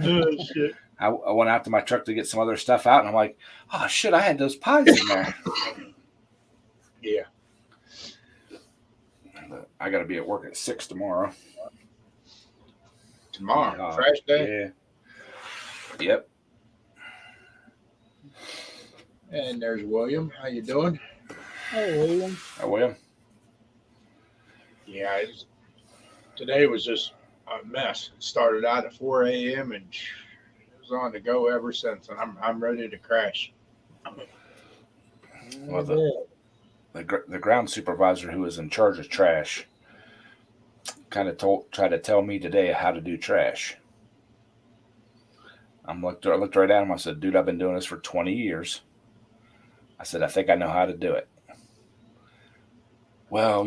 Oh, shit. I went out to my truck to get some other stuff out, and I'm like, oh shit, I had those pies in there. Yeah. But I got to be at work at 6 tomorrow. Tomorrow, trash day. Yeah. Yep. And there's William. How you doing? hey, William. I will. Yeah, today was just a mess. It started out at 4 a.m. and it was on the go ever since. And I'm ready to crash. Well, the ground supervisor who is in charge of trash kind of tried to tell me today how to do trash. I looked right at him. I said, dude, I've been doing this for 20 years. I said, I think I know how to do it. Well,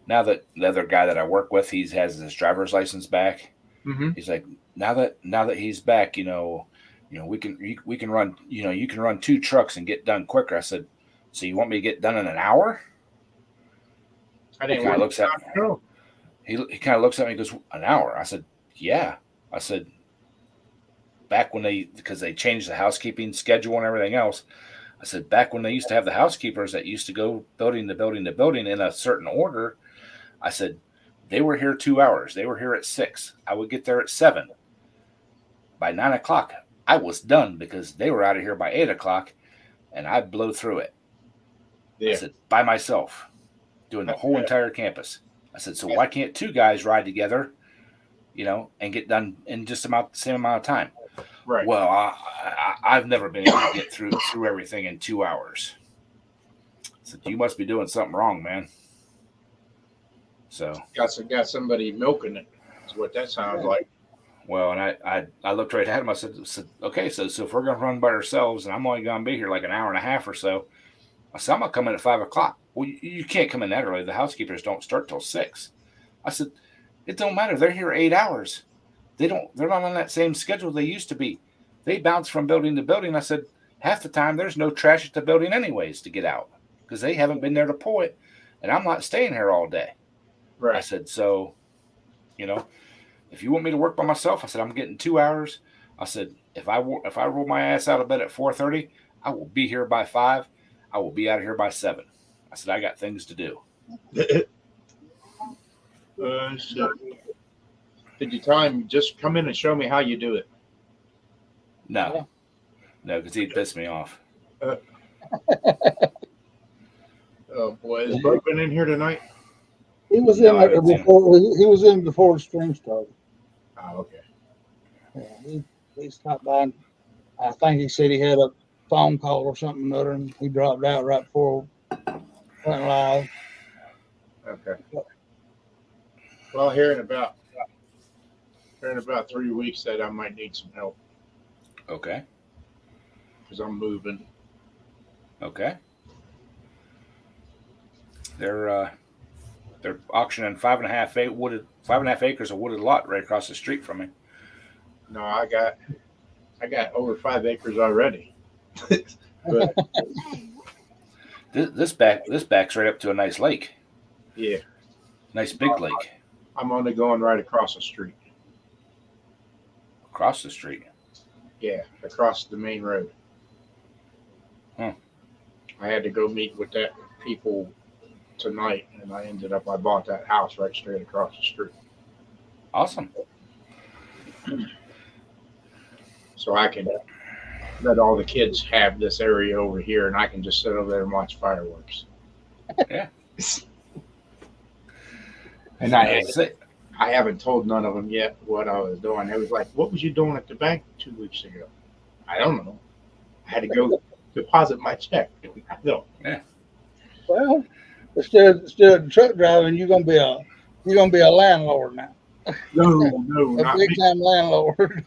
now that the other guy that I work with, he has his driver's license back. Mm-hmm. He's like, now that he's back, we can run, you can run 2 trucks and get done quicker. I said, so you want me to get done in an hour? I didn't He kind of looks at me. He kind of looks at me and goes, an hour? I said, yeah. I said, back when because they changed the housekeeping schedule and everything else. I said, back when they used to have the housekeepers that used to go building to building to building in a certain order, I said, they were here 2 hours. They were here at 6. I would get there at 7. By 9 o'clock, I was done because they were out of here by 8 o'clock, and I'd blow through it. Yeah. I said, by myself, doing the whole entire campus. I said, so why can't 2 guys ride together, and get done in just about the same amount of time? Right. Well, I've never been able to get through everything in 2 hours. I said, you must be doing something wrong, man. So got somebody milking it. It's That's what that sounds like. Well, and I looked right at him. I said okay, so if we're going to run by ourselves and I'm only going to be here like an hour and a half or so, I said, I'm going to come in at 5 o'clock. Well, you can't come in that early. The housekeepers don't start till 6. I said, it don't matter. They're here 8 hours. They're not on that same schedule they used to be. They bounce from building to building. I said, half the time there's no trash at the building anyways to get out because they haven't been there to pull it. And I'm not staying here all day. Right. I said, so, if you want me to work by myself, I said, I'm getting 2 hours. I said, if I roll my ass out of bed at 4:30, I will be here by 5. I will be out of here by 7. I said, I got things to do. So did you tell him just come in and show me how you do it? No, because he'd piss me off. Oh boy, is Bert been in here tonight? He was No, I in there haven't seen before. He was in before the stream started. Oh, okay. Yeah, he stopped by. I think he said he had a phone call or something other, and he dropped out right before we went live. Okay. Well, here in about 3 weeks, that I might need some help Okay. because I'm moving. Okay. They're auctioning 5.5 acres of wooded lot right across the street from me. No, I got over 5 acres already. But This backs right up to a nice lake, yeah, nice big lake I'm only going right across the street. across the street. Yeah, across the main road. Huh. I had to go meet with that people tonight, and I bought that house right straight across the street. Awesome. So I can let all the kids have this area over here, and I can just sit over there and watch fireworks. Yeah. And I haven't told none of them yet what I was doing. They was like, "What was you doing at the bank 2 weeks ago?" I don't know. I had to go deposit my check. I don't. Well, instead of truck driving, you're gonna be a landlord now. No, A not big me. time landlord.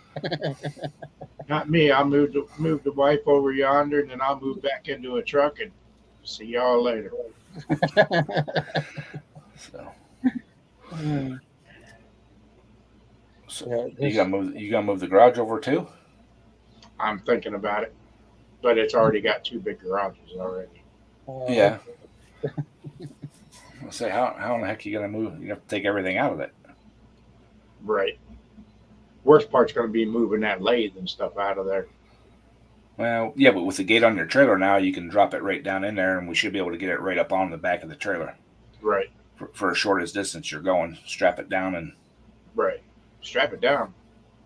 Not me. I moved the wife over yonder, and then I'll move back into a truck and see y'all later. So Mm. So Yeah, you gotta move the garage over too? I'm thinking about it, but it's already got 2 big garages already. Yeah. I'll say how in the heck are you gonna move? You have to take everything out of it. Right. Worst part's going to be moving that lathe and stuff out of there. Well, yeah, but with the gate on your trailer now, you can drop it right down in there, and we should be able to get it right up on the back of the trailer Right. for as short as distance you're going. Strap it down and Right. Strap it down.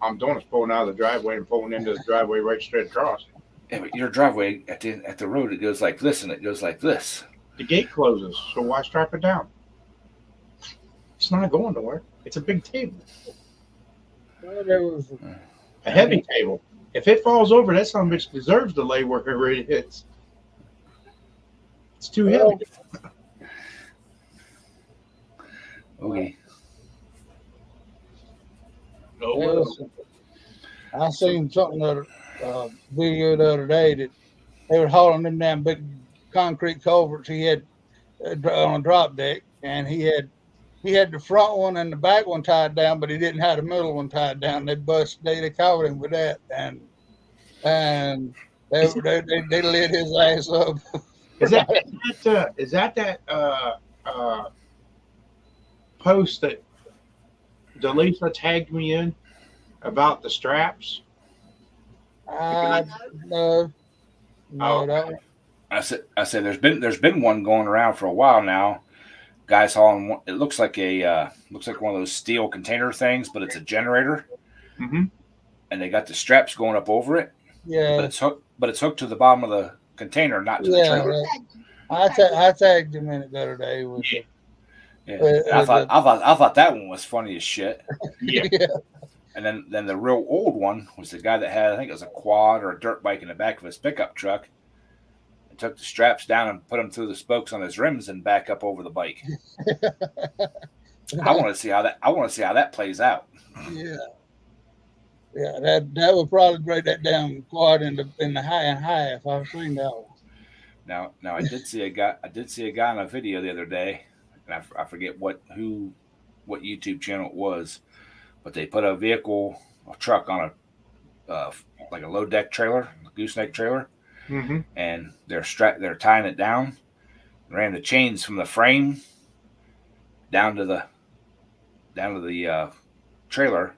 I'm doing is pulling out of the driveway and pulling into the driveway right straight across. yeah, but your driveway at the road, it goes like this and it goes like this. The gate closes, so why strap it down? It's not going nowhere. It's a big table, Well, there was a heavy table. If it falls over, that son of a bitch deserves to lay wherever it is. It's too heavy. Okay. I seen something video the other day that they were hauling them damn big concrete culverts he had on a drop deck, and he had the front one and the back one tied down, but he didn't have the middle one tied down. They caught him with that, and they lit his ass up. Is that post that Delisa tagged me in about the straps? No, that I said there's been one going around for a while now. Guys hauling one. It looks like one of those steel container things, but it's a generator. Mm-hmm. And they got the straps going up over it. yeah. But it's hooked to the bottom of the container, not to the trailer. I tagged him in it the other day with it. Yeah. I thought that one was funny as shit. Yeah. And then the real old one was the guy that had, I think it was a quad or a dirt bike in the back of his pickup truck, and took the straps down and put them through the spokes on his rims and back up over the bike. I want to see how that plays out. Yeah. Yeah, that would probably break that damn quad in the high and half. I've seen that one. Now I did see a guy. I did see a guy in a video the other day, and I forget what YouTube channel it was, but they put a truck on like a low deck trailer, a gooseneck trailer, and they're tying it down, ran the chains from the frame down to the trailer,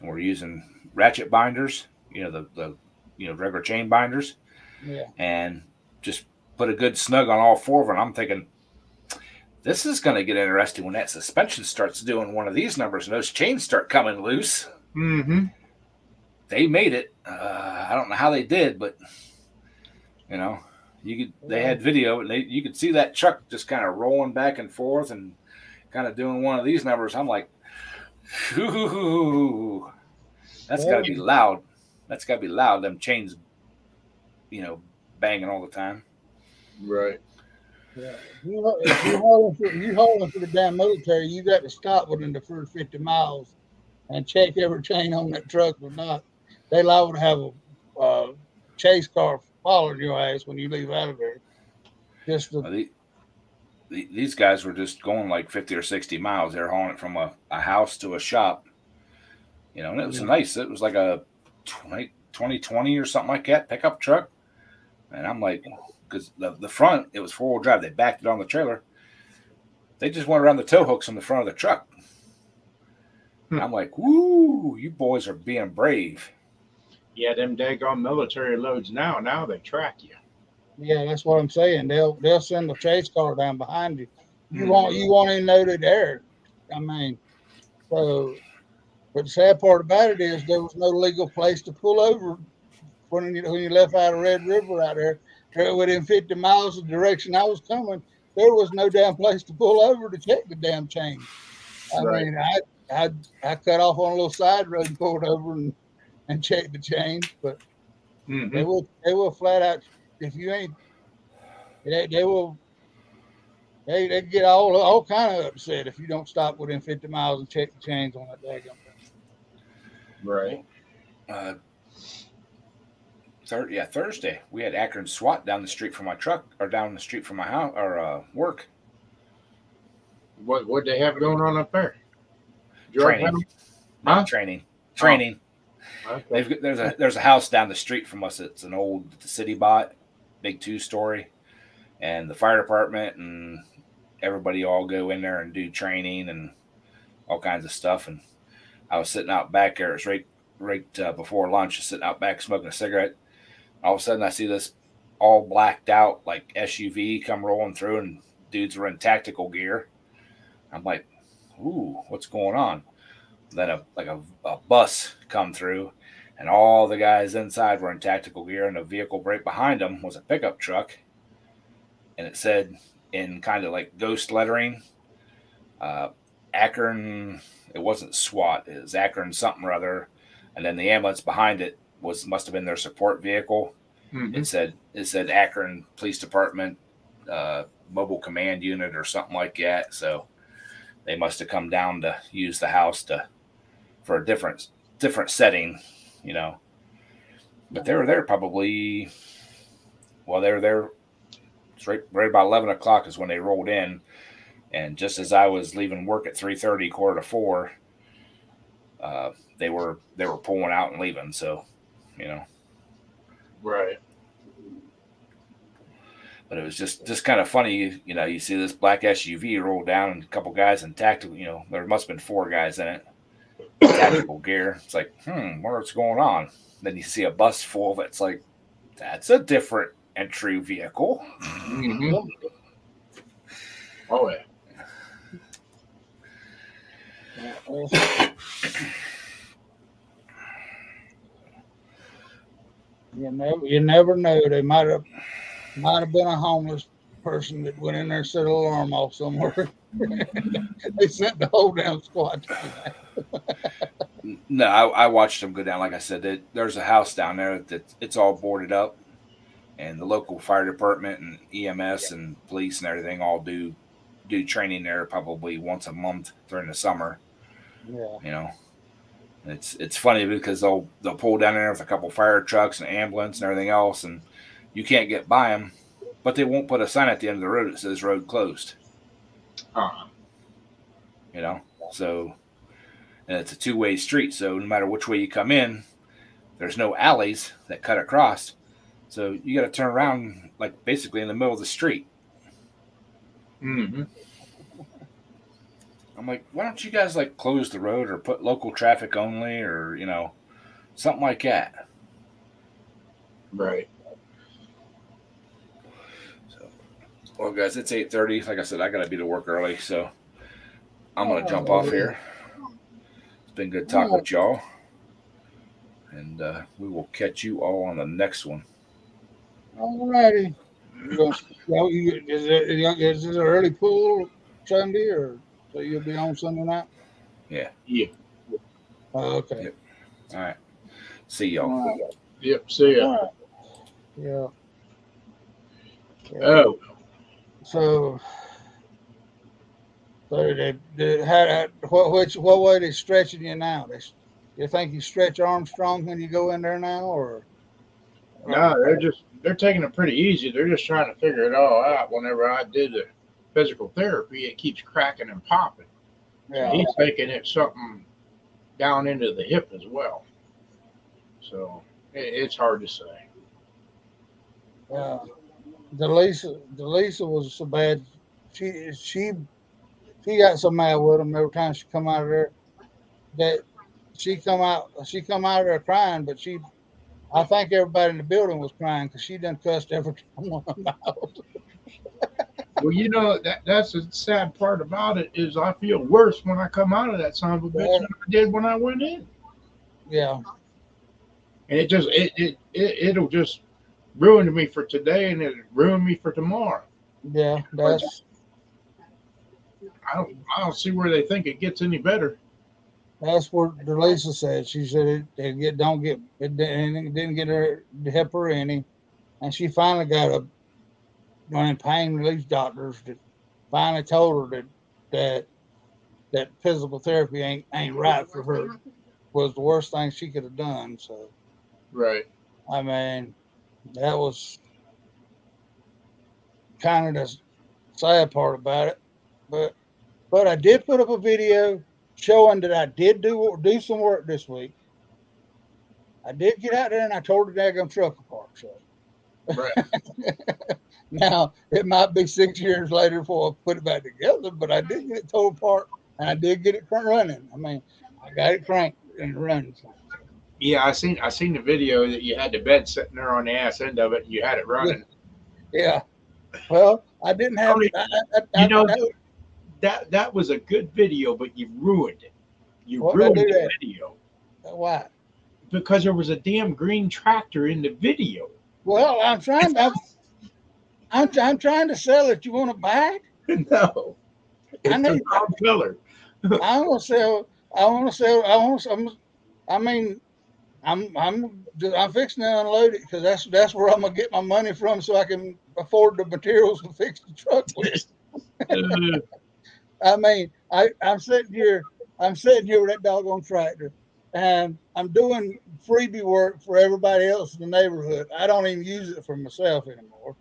and we're using ratchet binders, the regular chain binders, Yeah. and just put a good snug on all four of them. I'm thinking, this is going to get interesting when that suspension starts doing one of these numbers and those chains start coming loose. Mm-hmm. They made it. I don't know how they did, but they had video and you could see that truck just kind of rolling back and forth and kind of doing one of these numbers. I'm like, ooh, that's got to be loud. That's got to be loud. Them chains, banging all the time. Right. Yeah. If you hauling for the damn military, you got to stop within the first 50 miles and check every chain on that truck or not. They liable to have a chase car following your ass when you leave out of there. These guys were just going like 50 or 60 miles. They're hauling it from a house to a shop. And it was nice. It was like a 2020 or something like that pickup truck. And I'm like, because the front, it was 4-wheel drive. They backed it on the trailer. They just went around the tow hooks on the front of the truck. I'm like, woo, you boys are being brave. Yeah, them daggone military loads now they track you. Yeah, that's what I'm saying. They'll send a chase car down behind you. You won't even know they're there. I mean, so, but the sad part about it is there was no legal place to pull over when you left out of Red River out there. Within 50 miles of the direction I was coming, there was no damn place to pull over to check the damn chain. I mean, I cut off on a little side road and pulled over and checked the chains, but they will flat out, if you ain't, they get all kind of upset if you don't stop within 50 miles and check the chains on that daggone thing. Right. Thursday we had Akron SWAT down the street from my truck, or down the street from my house or work. What they have going on up there? Training. Huh? Training. Oh. Okay. There's a house down the street from us. It's an old city bought, big 2-story, and the fire department and everybody all go in there and do training and all kinds of stuff. And I was sitting out back there. It was right before lunch. Sitting out back smoking a cigarette. All of a sudden, I see this all blacked out like SUV come rolling through, and dudes were in tactical gear. I'm like, ooh, what's going on? Then a bus come through, and all the guys inside were in tactical gear, and the vehicle right behind them was a pickup truck, and it said in kind of like ghost lettering, Akron. It wasn't SWAT. It was Akron something or other, and then the ambulance behind it must have been their support vehicle. It said Akron Police Department Mobile Command Unit or something like that. So they must have come down to use the house for a different setting, But they were there probably. Well, they were there. It's right about 11 o'clock is when they rolled in, and just as I was leaving work at 3:30, 3:45, they were pulling out and leaving. So, Right. But it was just kind of funny, you see this black SUV roll down and a couple guys in tactical, there must have been 4 guys in it, tactical gear. It's like, what's going on? Then you see a bus full of it. It's like, that's a different entry vehicle. Mm-hmm. Oh, yeah. You never know. They might have been a homeless person that went in there and set an alarm off somewhere. They sent the whole damn squad. No, I watched them go down. Like I said, there's a house down there that it's all boarded up, and the local fire department and EMS and police and everything all do do training there probably once a month during the summer. Yeah. You know, it's funny because they'll pull down there with a couple fire trucks and ambulance and everything else, and you can't get by them, but they won't put a sign at the end of the road that says road closed. You know, so, and it's a two-way street, so no matter which way you come in, there's no alleys that cut across, so you got to turn around like basically in the middle of the street. Mm-hmm. I'm like, why don't you guys like close the road or put local traffic only, or you know, something like that. Right. So, well, guys, it's 8:30. Like I said, I gotta be to work early, so I'm gonna jump off here. It's been good talking with y'all, and we will catch you all on the next one. All righty. Is it an early pool Sunday, or so you'll be on Sunday night? Yeah. Yeah. Okay. Yep. All right. See y'all. All right. Yep. See ya. All right. Yeah. Oh. So what way they stretching you now? You think you stretch Armstrong when you go in there now, or? No, they're taking it pretty easy. They're just trying to figure it all out. Whenever I did the physical therapy, it keeps cracking and popping. Yeah. So he's thinking it's something down into the hip as well. So it's hard to say. Yeah. Delisa was so bad. She got so mad with him every time she come out of there that she come out of there crying, but I think everybody in the building was crying because she done cussed every time on them out. Well, you know, that's the sad part about it is I feel worse when I come out of that son of a bitch than I did when I went in. Yeah. And it'll just ruin me for today and it'll ruin me for tomorrow. Yeah, I don't see where they think it gets any better. that's what Delisa said. She said it didn't get her to help her any, and she finally got one pain relief doctors that finally told her that physical therapy ain't right for her. Was the worst thing she could have done. So, Right. I mean, that was kind of the sad part about it. But I did put up a video showing that I did do some work this week. I did get out there and I tore the daggone truck apart. So Right. now it might be 6 years later before I put it back together, but I did get it tore apart and I did get it running. I mean, I got it cranked and running. Yeah, I seen the video that you had the bed sitting there on the ass end of it and you had it running. Yeah. Well, I didn't have. That was a good video, but you ruined it. You Why'd I ruined do the that? video Why? because there was a damn green tractor in the video. Well, I'm trying to sell it. You want to buy it? No, it's I need. the wrong color. I want to sell. I mean, I'm fixing to unload it because that's where I'm gonna get my money from, so I can afford the materials to fix the truck with. I mean, I'm sitting here with that doggone tractor, and I'm doing freebie work for everybody else in the neighborhood. I don't even use it for myself anymore.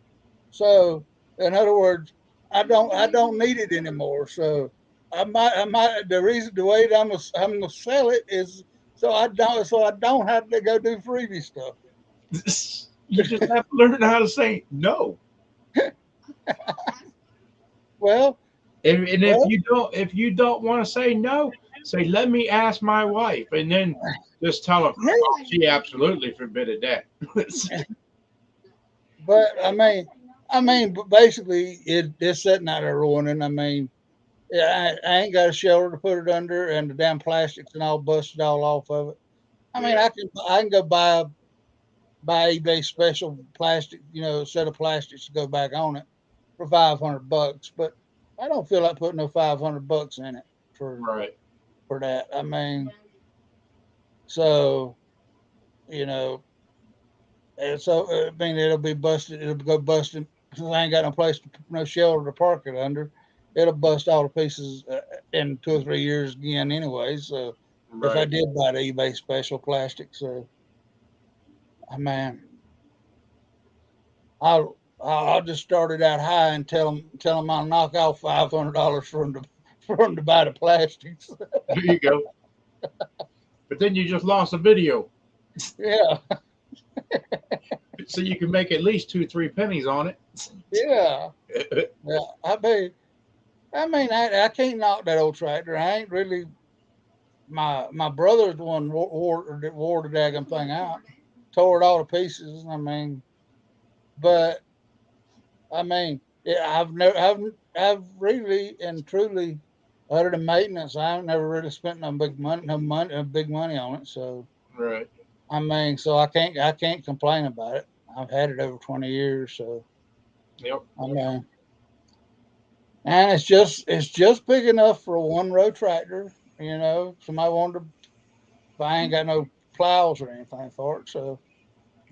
So, in other words, I don't need it anymore. So, the way that I'm gonna sell it is so I don't have to go do freebie stuff. You just have to learn how to say no. Well, if you don't want to say no, say let me ask my wife, and then just tell her she absolutely forbid that. but but basically it's sitting out there ruining. I mean, I ain't got a shelter to put it under, and the damn plastics and all busted all off of it. I mean, I can go buy eBay special plastic, set of plastics to go back on it for $500, but I don't feel like putting no $500 in it for that. I mean, so and so I mean it'll be busted. It'll go busted because I ain't got no place no shelter to park it under. it'll bust all the pieces in 2 or 3 years again anyway. So if I Right. did buy the eBay special plastic, so I mean, I'll just start it out high and tell them I'll knock off $500 for them to buy the plastics. There you go. But then you just lost a video, Yeah, so you can make at least 2-3 pennies on it. yeah, yeah. I can't knock that old tractor. I ain't really. My brother's the one wore the daggum thing out, tore it all to pieces. I mean, but I mean, I've really and truly, other than maintenance, I've never really spent big money on it. So Right. I mean, so I can't complain about it. I've had it over 20 years, so Yep. I mean, and it's just big enough for a one row tractor. You know, somebody wanted to, but I ain't got no plows or anything for it. So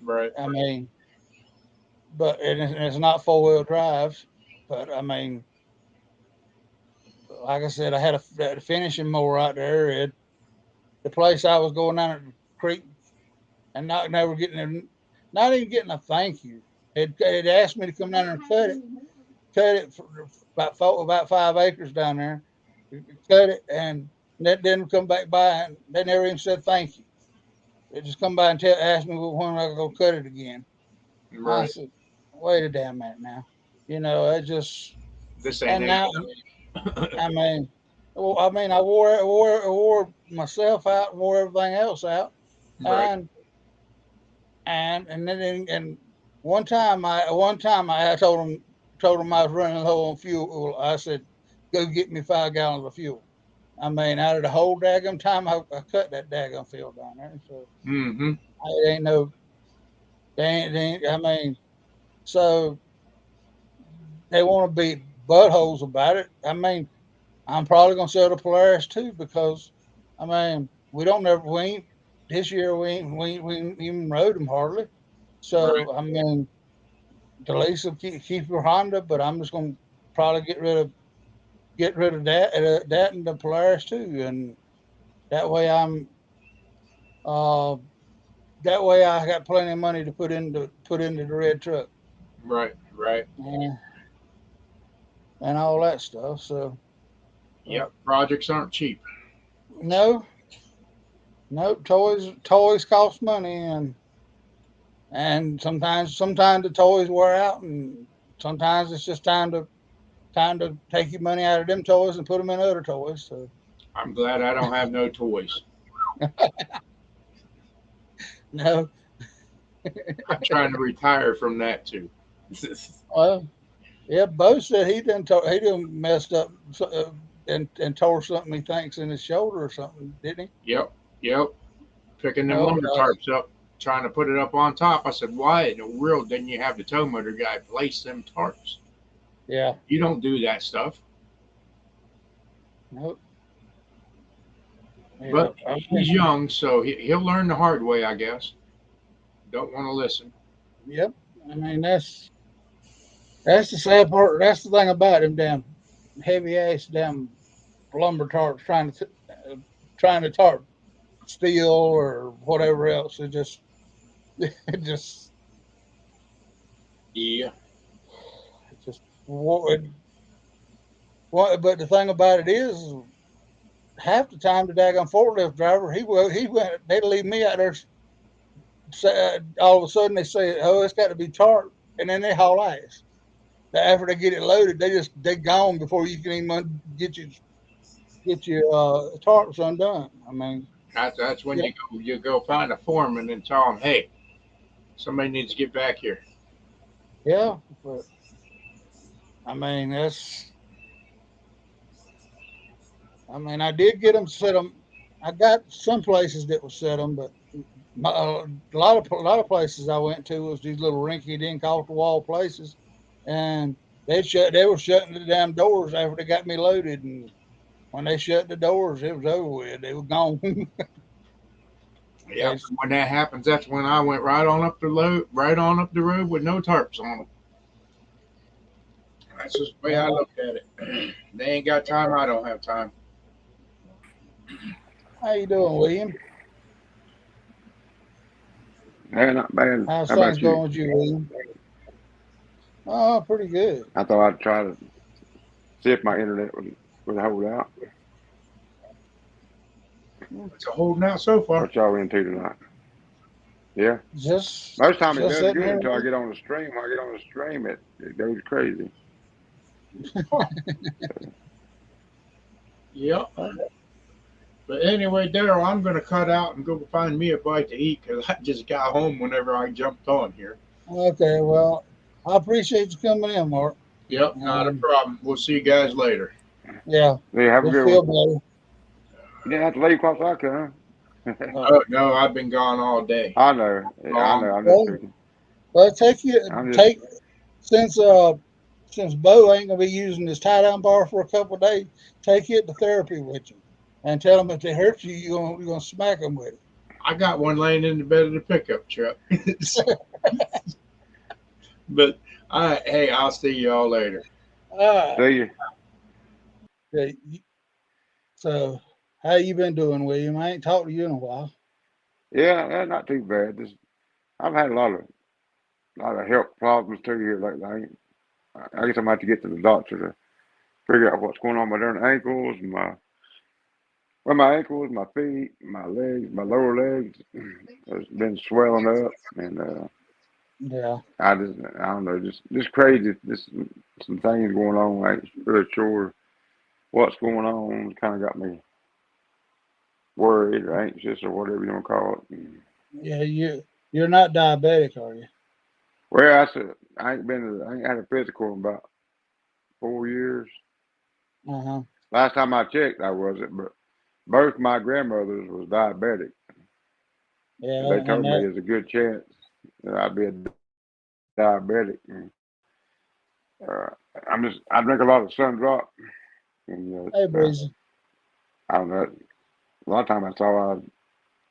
Right. I mean, but it's not 4-wheel drive. But I mean, like I said, I had a finishing mower out there. The place I was going down at the creek and not even getting a thank you. It asked me to come down there and cut it for about 5 acres down there, cut it, and then come back by and they never even said thank you. They just come by and ask me when I go cut it again. I Right. said, wait a damn minute now. You know, it just This ain't and now it. I mean, well, I mean, I wore myself out, and wore everything else out, Right. and then and one time I told him I was running low on fuel. I said, go get me 5 gallons of fuel. I mean, out of the whole daggum time I cut that daggum field down there, so Mm-hmm. it ain't no, they ain't. I mean, so they want to be buttholes about it. I mean, I'm probably gonna sell the Polaris too because, I mean, we ain't this year we ain't even rode them hardly. Right. So I mean, Delise will keep your Honda, but I'm just gonna probably get rid of that and the Polaris too, and that way I'm uh that way I got plenty of money to put into the red truck Right. Right. and, and all that stuff. So Yep. Projects aren't cheap. no, no toys cost money and sometimes the toys wear out and sometimes it's just time to take your money out of them toys and put them in other toys. So I'm glad I don't have no toys. no, I'm trying to retire from that too. well, yeah, Bo said he done messed up and tore something he thinks in his shoulder or something, didn't Yep. Yep. Picking he? them Oh, lumber tarps up, trying to put it up on top. I said, why in the world didn't you have the tow motor guy place them tarps? yeah, You don't do that stuff. nope, yeah, But he's young, so he'll learn the hard way, I guess. Don't want to listen. yep. I mean that's the sad part. That's the thing about them damn heavy ass damn lumber tarps trying to tarp steel or whatever else. It just Yeah. it just but the thing about it is half the time the daggone forklift driver he went they'd leave me out there all of a sudden they say, oh, it's got to be tarp, and then they haul ass. After they get it loaded, they gone before you can even get your tarps undone. I mean, That's when yeah, you go find a foreman and tell him, hey, somebody needs to get back here. yeah, but I mean that's I mean I did get them set them. I got some places that will set them, but a lot of places I went to was these little rinky dink off the wall places, and they were shutting the damn doors after they got me loaded, and when they shut the doors, it was over with. They were gone. Yep. When that happens, that's when I went right on up the road with no tarps on them. That's just the way I look at it. They ain't got time. I don't have time. How you doing, William? Hey, not bad. How's How things about you? going with you, William? Oh, pretty good. I thought I'd try to see if my internet would hold out. It's a holding out so far. What y'all into tonight? Yeah. Just Most time it just does sitting good here. until I get on the stream. When I get on the stream, it goes crazy. Yep. But anyway, Daryl, I'm going to cut out and go find me a bite to eat because I just got home whenever I jumped on here. Okay, well, I appreciate you coming in, Mark. Yep, not a problem. We'll see you guys later. Yeah, Yeah, have a just good feel one. better. You didn't have to leave quite like that, huh? Oh, no, I've been gone all day. I know. I know. I'm just joking. Well, I'm just, take since Bo ain't gonna be using his tie down bar for a couple of days, take it to therapy with you, and tell them if they hurt you, you're gonna smack them with it. I got one laying in the bed of the pickup truck. But hey, I'll see y'all later. see you. Okay. So, how you been doing, William? I ain't talked to you in a while. Yeah, not too bad. I've had a lot of health problems too here lately. I guess I'm about to get to the doctor to figure out what's going on with my darn ankles, my ankles, my feet, my legs, my lower legs has been swelling up, and Yeah. I don't know, just crazy. Just some things going on. I ain't really sure what's going on. Kind of got me worried or anxious or whatever you want to call it. Yeah, you're not diabetic, are you? Well, I said I ain't had a physical in about 4 years. Uh-huh. Last time I checked, I wasn't, but both my grandmothers was diabetic. And Yeah, they and told me there's a good chance that I'd be a diabetic. And, uh, I drink a lot of sun drop, and hey, Breezy. I don't know. A lot of times I saw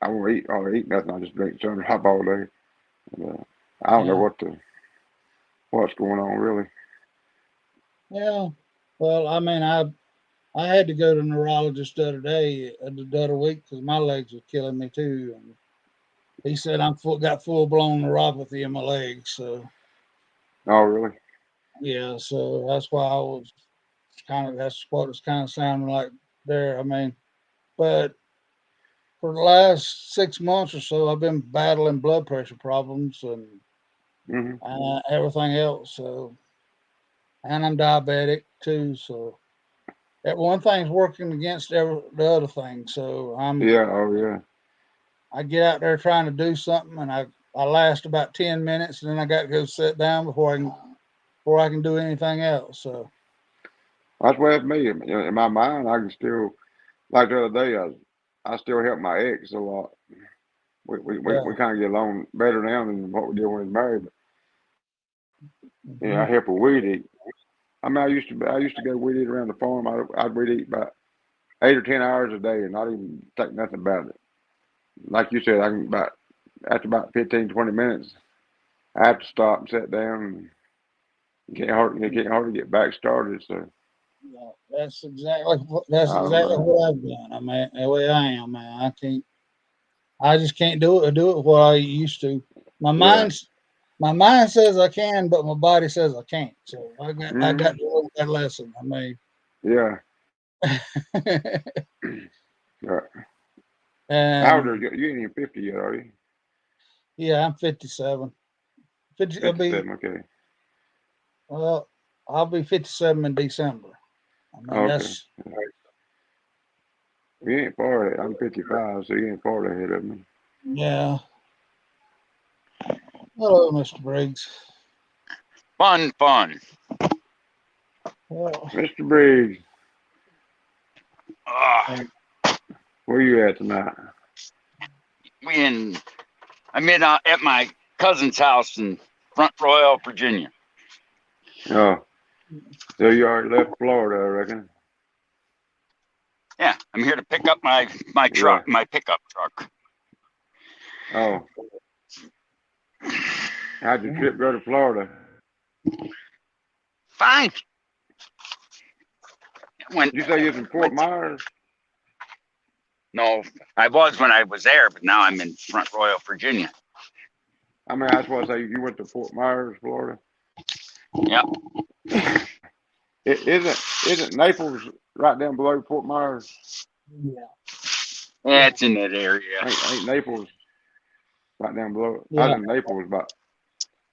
I won't eat or eat nothing. I just drink sun drop all day. And, I don't know Yeah. what's going on really. Yeah. Well, I mean, I had to go to a neurologist the other week because my legs were killing me too, and he said got full blown neuropathy in my legs. So Oh, really? yeah, so that's why I was that's what it's kind of sounding like there. I mean, but for the last 6 months or so, I've been battling blood pressure problems and Hmm. everything else. So, and I'm diabetic too. So that one thing's working against the other thing. So Yeah. Oh, yeah. I get out there trying to do something, and I last about 10 minutes, and then I got to go sit down before I can do anything else. So That's where it's me. In my mind, I can still, like the other day, I still help my ex a lot. yeah. We kind of get along better now than what we did when we was married. But, I Mhm. help her weed eat. I mean, I used to go weed eat around the farm. I'd weed eat about 8 or 10 hours a day and not even think nothing about it. Like you said, I can after about 15, 20 minutes, I have to stop and sit down and it getting hard to get back started. So Yeah, that's I don't exactly know. what I've done. I mean, the way I am, man. I just can't do it what I used to. My Yeah. mind's my mind says I can, but my body says I can't. So I got Hmm. to learn that lesson. I mean, Yeah. Right. How old are and you? You ain't even 50 yet, are you? yeah, I'm 57. 50. Fifty-seven. Okay. Well, I'll be 57 in December. I mean, Okay. that's You ain't far ahead. I'm 55, so you ain't far ahead of me. yeah. Hello, Mr. Briggs. Fun. Well, Mr. Briggs, Uh, where you at tonight? I'm at my cousin's house in Front Royal, Virginia. Oh, so you already left Florida, I reckon. Yeah, I'm here to pick up my Yeah. truck, my pickup truck. Oh, how'd your trip go to Florida? Fine. When You say you're in Fort Myers? no, I was when I was there, but now I'm in Front Royal, Virginia. I mean, I just want to say you went to Fort Myers, Florida. Yep. Isn't Naples right down below Fort Myers? Yeah, it's in that area. Ain't Naples right down below? Yeah. I was in Naples about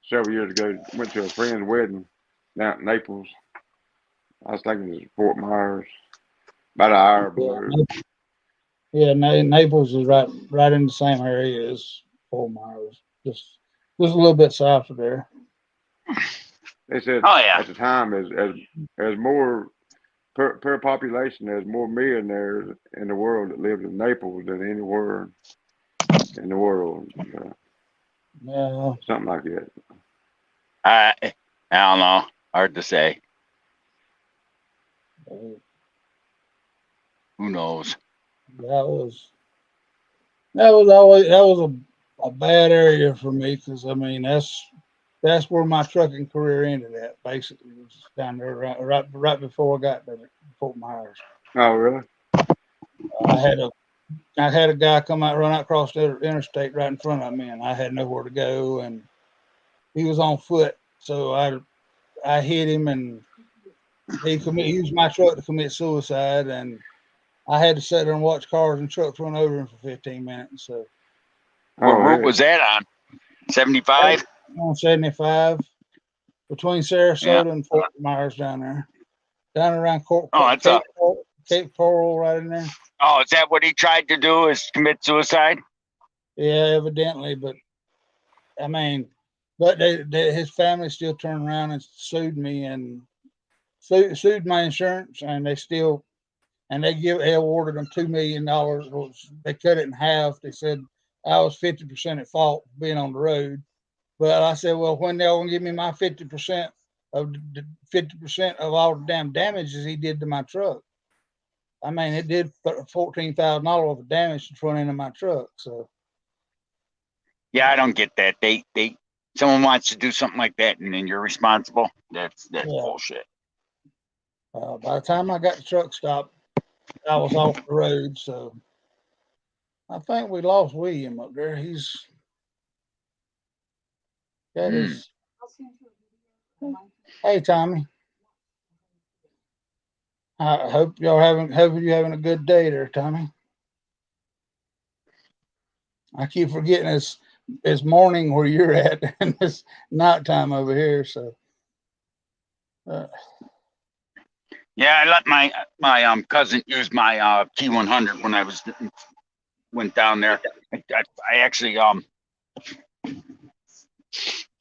several years ago. Went to a friend's wedding down in Naples. I was thinking it was Fort Myers, about an hour below. Yeah, Naples is right in the same area as Fort Myers, just a little bit south of there. They said Oh yeah. at the time as more per population, there's more millionaires in the world that live in Naples than anywhere in the world. Yeah, Something like that. I don't know. Hard to say. uh, Who knows? that was a bad area for me because I mean that's where my trucking career ended at. Basically, it was down there right before I got to Fort Myers. Oh, really? I had a guy run out across the interstate right in front of me, and I had nowhere to go, and he was on foot, so I hit him, and he used my truck to commit suicide, and I had to sit there and watch cars and trucks run over him for 15 minutes. So What Oh, route really? was that on? 75? on 75 between Sarasota Yeah. and Fort Myers down there, down around Cape Coral, right in there. Oh, is that what he tried to do? Is commit suicide? Yeah, evidently, but I mean, but his family still turned around and sued me and sued my insurance, and they awarded them $2 million. They cut it in half. They said I was 50% at fault for being on the road, but I said, well, when they're gonna give me my 50% of the 50% of all the damn damages he did to my truck? I mean, it did $14,000 worth of damage to the front end of my truck. So Yeah, I don't get that. Someone wants to do something like that, and then you're responsible. That's yeah. bullshit. By the time I got the truck stopped, I was off the road. So I think we lost William up there. He's got his. Hey, Tommy. I hope you're having a good day there, Tommy. I keep forgetting it's morning where you're at, and it's nighttime over here. So, Yeah, I let my cousin use my T100 when I went down there. I actually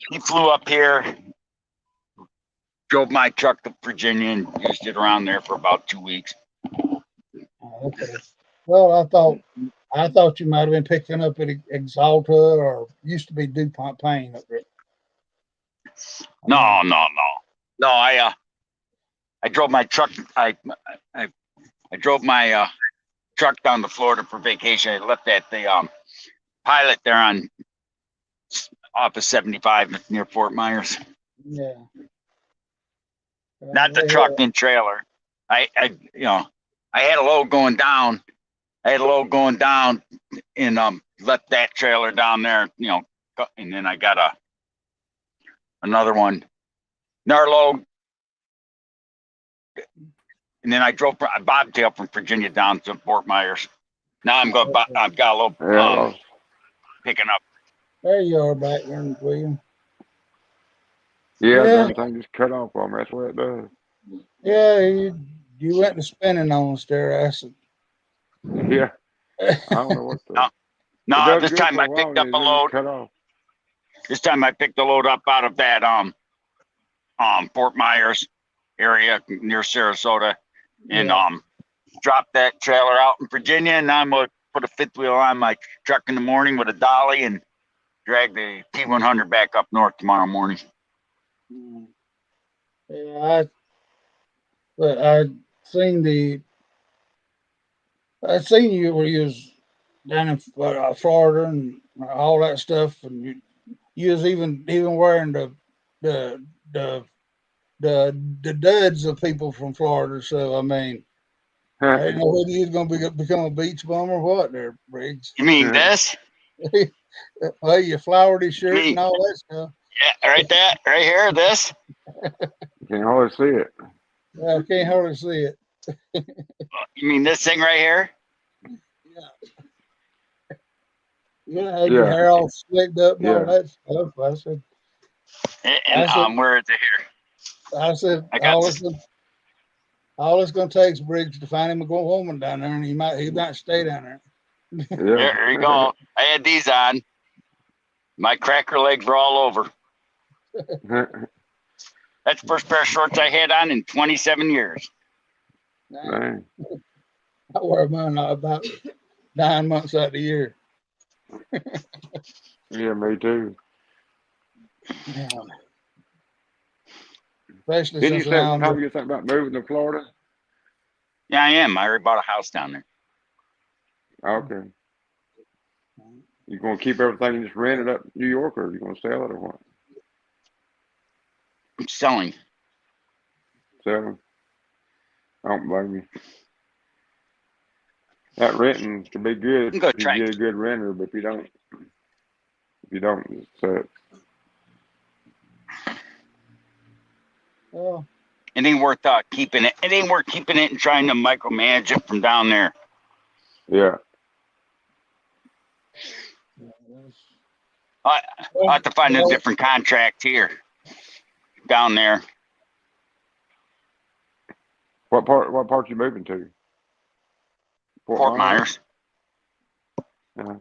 he flew up here, drove my truck to Virginia, and used it around there for about 2 weeks. okay. Well, I thought you might have been picking up at Exalta or used to be DuPont Paint up there. No. I drove my truck. I drove my truck down to Florida for vacation. I left at the Pilot there off of 75 near Fort Myers. Yeah. Not the truck and trailer. I had a load going down. And left that trailer down there, and then I got another one, another load. And then I bobtail from Virginia down to Fort Myers. Now I've got a little picking up. There you are back there, William. Yeah, Yeah. everything just cut off on me. That's what it does. Yeah, you went to spinning on us there, acid. Yeah. I don't know what the. No, this time I picked up a load. Cut off. This time I picked a load up out of that Fort Myers area near Sarasota, and dropped that trailer out in Virginia. And I'm gonna put a fifth wheel on my truck in the morning with a dolly and drag the T100 back up north tomorrow morning. Yeah, I seen you where you was down in Florida and all that stuff, and you was even wearing the the duds of people from Florida. So I mean, I didn't know whether he was going to become a beach bum or what. There, Briggs. You mean this? Well, you flowered his shirt and all that stuff. Yeah, right here, this. Can't hardly see it. I can't hardly see it. You mean this thing right here? Yeah, had your hair all slicked up and all Yeah. that stuff. I said, And where is it here? I said, I got all it's going to take is Briggs to find him a good woman down there, and he might stay down there. Yeah. There you go. I had these on. My cracker legs were all over. That's the first pair of shorts I had on in 27 years. Dang. I wear mine about 9 months out of the year. Yeah, me too. Yeah. Especially Didn't you since say now one time you something about moving to Florida? Yeah, I am. I already bought a house down there. Okay. You gonna keep everything and just rent it up in New York, or you gonna sell it or what? I'm selling. Sell it. I don't blame you. That renting can be good I'm gonna if you try. get a good renter, but if you don't, it sucks. Well, It ain't worth keeping it. It ain't worth keeping it and trying to micromanage it from down there. Yeah. I have to find a different contract here, down there. What part you moving to? Fort Myers. Yeah.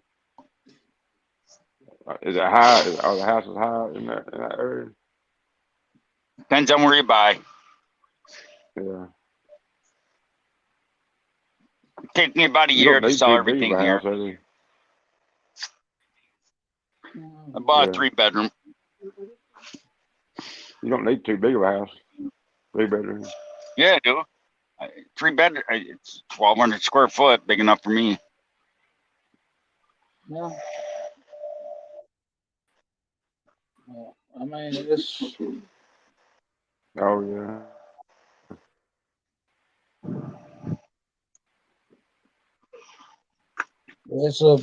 Is it high? Are the houses high in that area? Depends on where you buy. Yeah. It take me about a You year don't to need sell too big everything of a here. house, do you? I bought Yeah. a 3-bedroom. You don't need too big of a house. 3-bedroom. Yeah, I do. 3-bedroom. It's 1,200 square foot, big enough for me. yeah. I mean, it's Oh yeah. a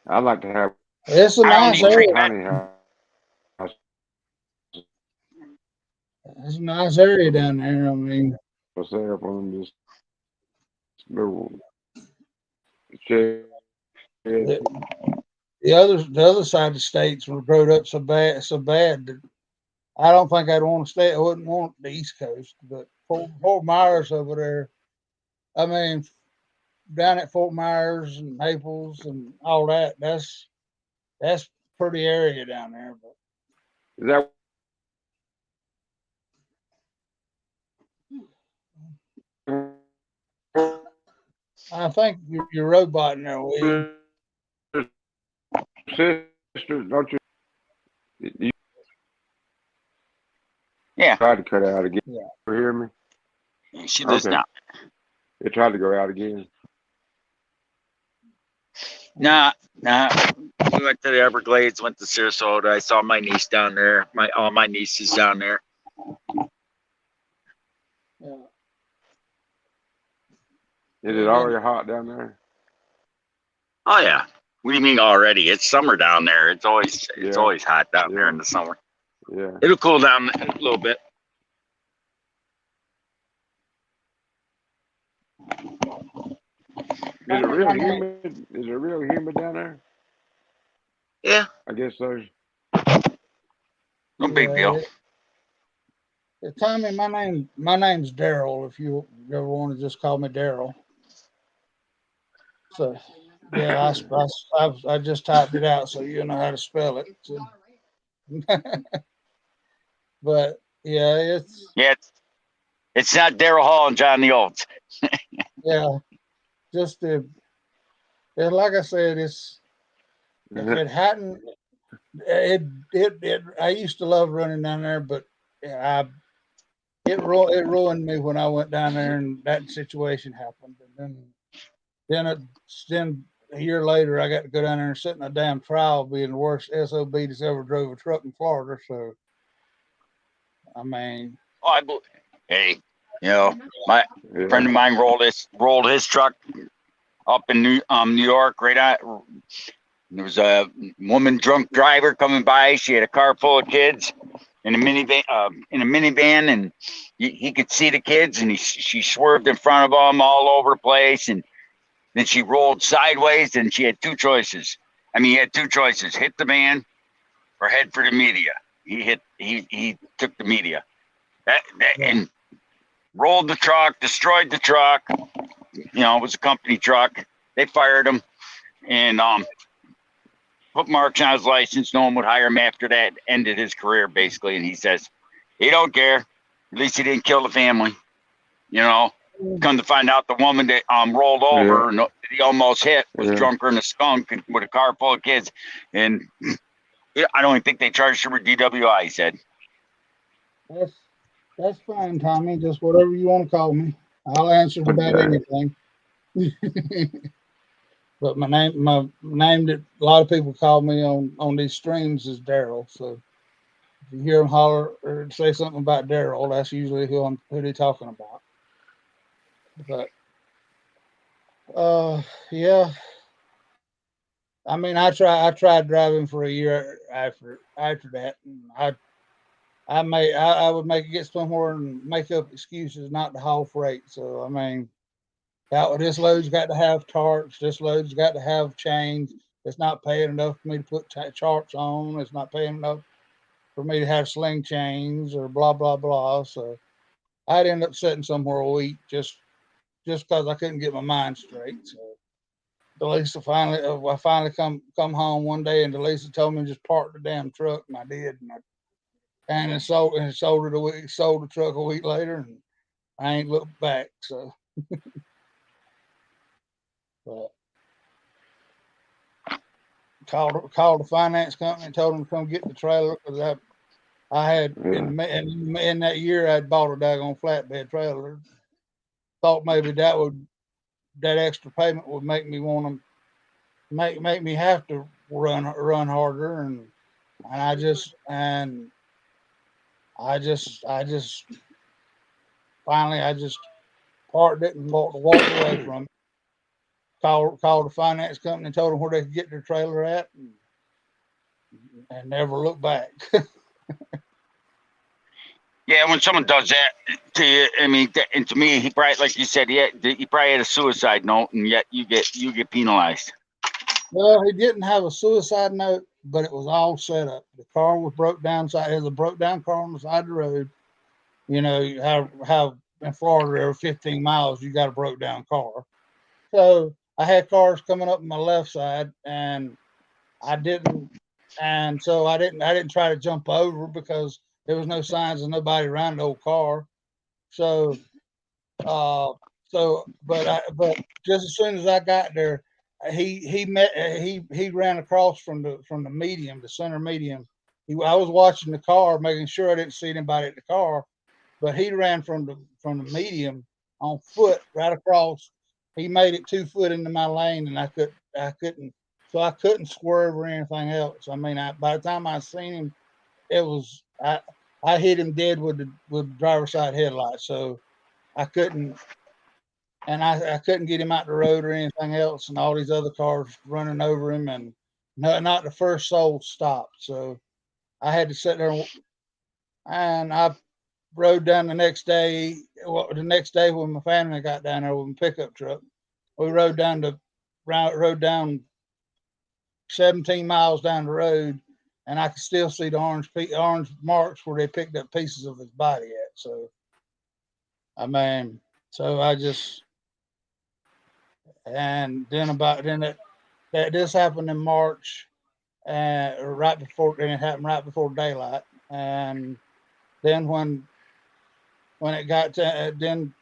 I'd like to have it's a I don't nice need area. tiny house. It's a nice area down there. I mean, Myself on this little shed. the other side of the states were growed up so bad that I don't think I'd want to stay. I wouldn't want the East Coast, but Fort Myers over there. I mean, down at Fort Myers and Naples and all that. That's pretty area down there. But Is that I think you're roboting there, Wade. sister? Don't you? You Yeah, tried to cut out again. Yeah. You hear me? she does Okay. not. It tried to go out again. Nah. We went to the Everglades, went to Sarasota. I saw my niece down there. All my nieces down there. Yeah. Is it already hot down there? Oh yeah. What do you mean already? It's summer down there. It's always hot down there in the summer. Yeah. It'll cool down a little bit. Is it real humid? Is it real humid down there? Yeah. I guess so. No big deal. Tommy, my name's Daryl. If you ever want to just call me Daryl. So, yeah, I just typed it out so you know how to spell it. So. But yeah, it's not Daryl Hall and John the Olds. Yeah, just like I said, if it hadn't, I used to love running down there, but it ruined me when I went down there and that situation happened, and then a year later I got to go down there and sit in a damn trial, being the worst SOB that's ever drove a truck in Florida. So, I mean, Hey, my Yeah. friend of mine rolled his truck up in New York. Right at there was a woman drunk driver coming by. She had a car full of kids in a minivan, and he could see the kids, and she swerved in front of them all over the place, and then she rolled sideways, and she had two choices. He had two choices: hit the van or head for the media. He took the media. And rolled the truck, destroyed the truck. It was a company truck. They fired him and put marks on his license. No one would hire him after that. Ended his career basically. And he says he don't care. At least he didn't kill the family. Come to find out, the woman that rolled over and he almost hit was drunker than a skunk with a car full of kids. And I don't even think they charged her with DWI. He said. That's fine, Tommy. Just whatever you want to call me. I'll answer about anything. But my name that a lot of people call me on these streams is Daryl. So if you hear them holler or say something about Daryl, that's usually who they're talking about. But yeah. I tried driving for a year after that, and I would get somewhere and make up excuses not to haul freight. So this load's got to have tarps. This load's got to have chains. It's not paying enough for me to put charts on. It's not paying enough for me to have sling chains or blah blah blah. So I'd end up sitting somewhere a week just because I couldn't get my mind straight. So Delisa I finally come home one day, and Delisa told me to just park the damn truck, and I did. And it sold the truck a week later, and I ain't looked back. So, but called the finance company and told them to come get the trailer because I had in that year I'd bought a daggone flatbed trailer. Thought maybe that extra payment would make me want to make me have to run harder, and I just finally parked it and walked away from it. Called the finance company and told them where they could get their trailer at, and never looked back. Yeah, when someone does that to you, and to me, he probably, like you said, he probably had a suicide note, and yet you get penalized. Well, he didn't have a suicide note, but it was all set up. The car was broke down. So it was a broke down car on the side of the road. How in Florida every 15 miles you got a broke down car. So I had cars coming up on my left side, and I didn't try to jump over because there was no signs of nobody around the old car. So, but just as soon as I got there, he ran across from the medium, the center medium. I was watching the car, making sure I didn't see anybody at the car, but he ran from the medium on foot right across. He made it 2 foot into my lane, and I couldn't swerve or anything else. By the time I seen him, it was I hit him dead with the driver's side headlight, so I couldn't get him out the road or anything else, and all these other cars running over him, and not the first soul stopped. So I had to sit there, and I rode down the next day. Well, the next day when my family got down there with my pickup truck, we rode down 17 miles down the road, and I could still see the orange marks where they picked up pieces of his body at. So, and then this happened in March, and it happened right before daylight, and then when it got to then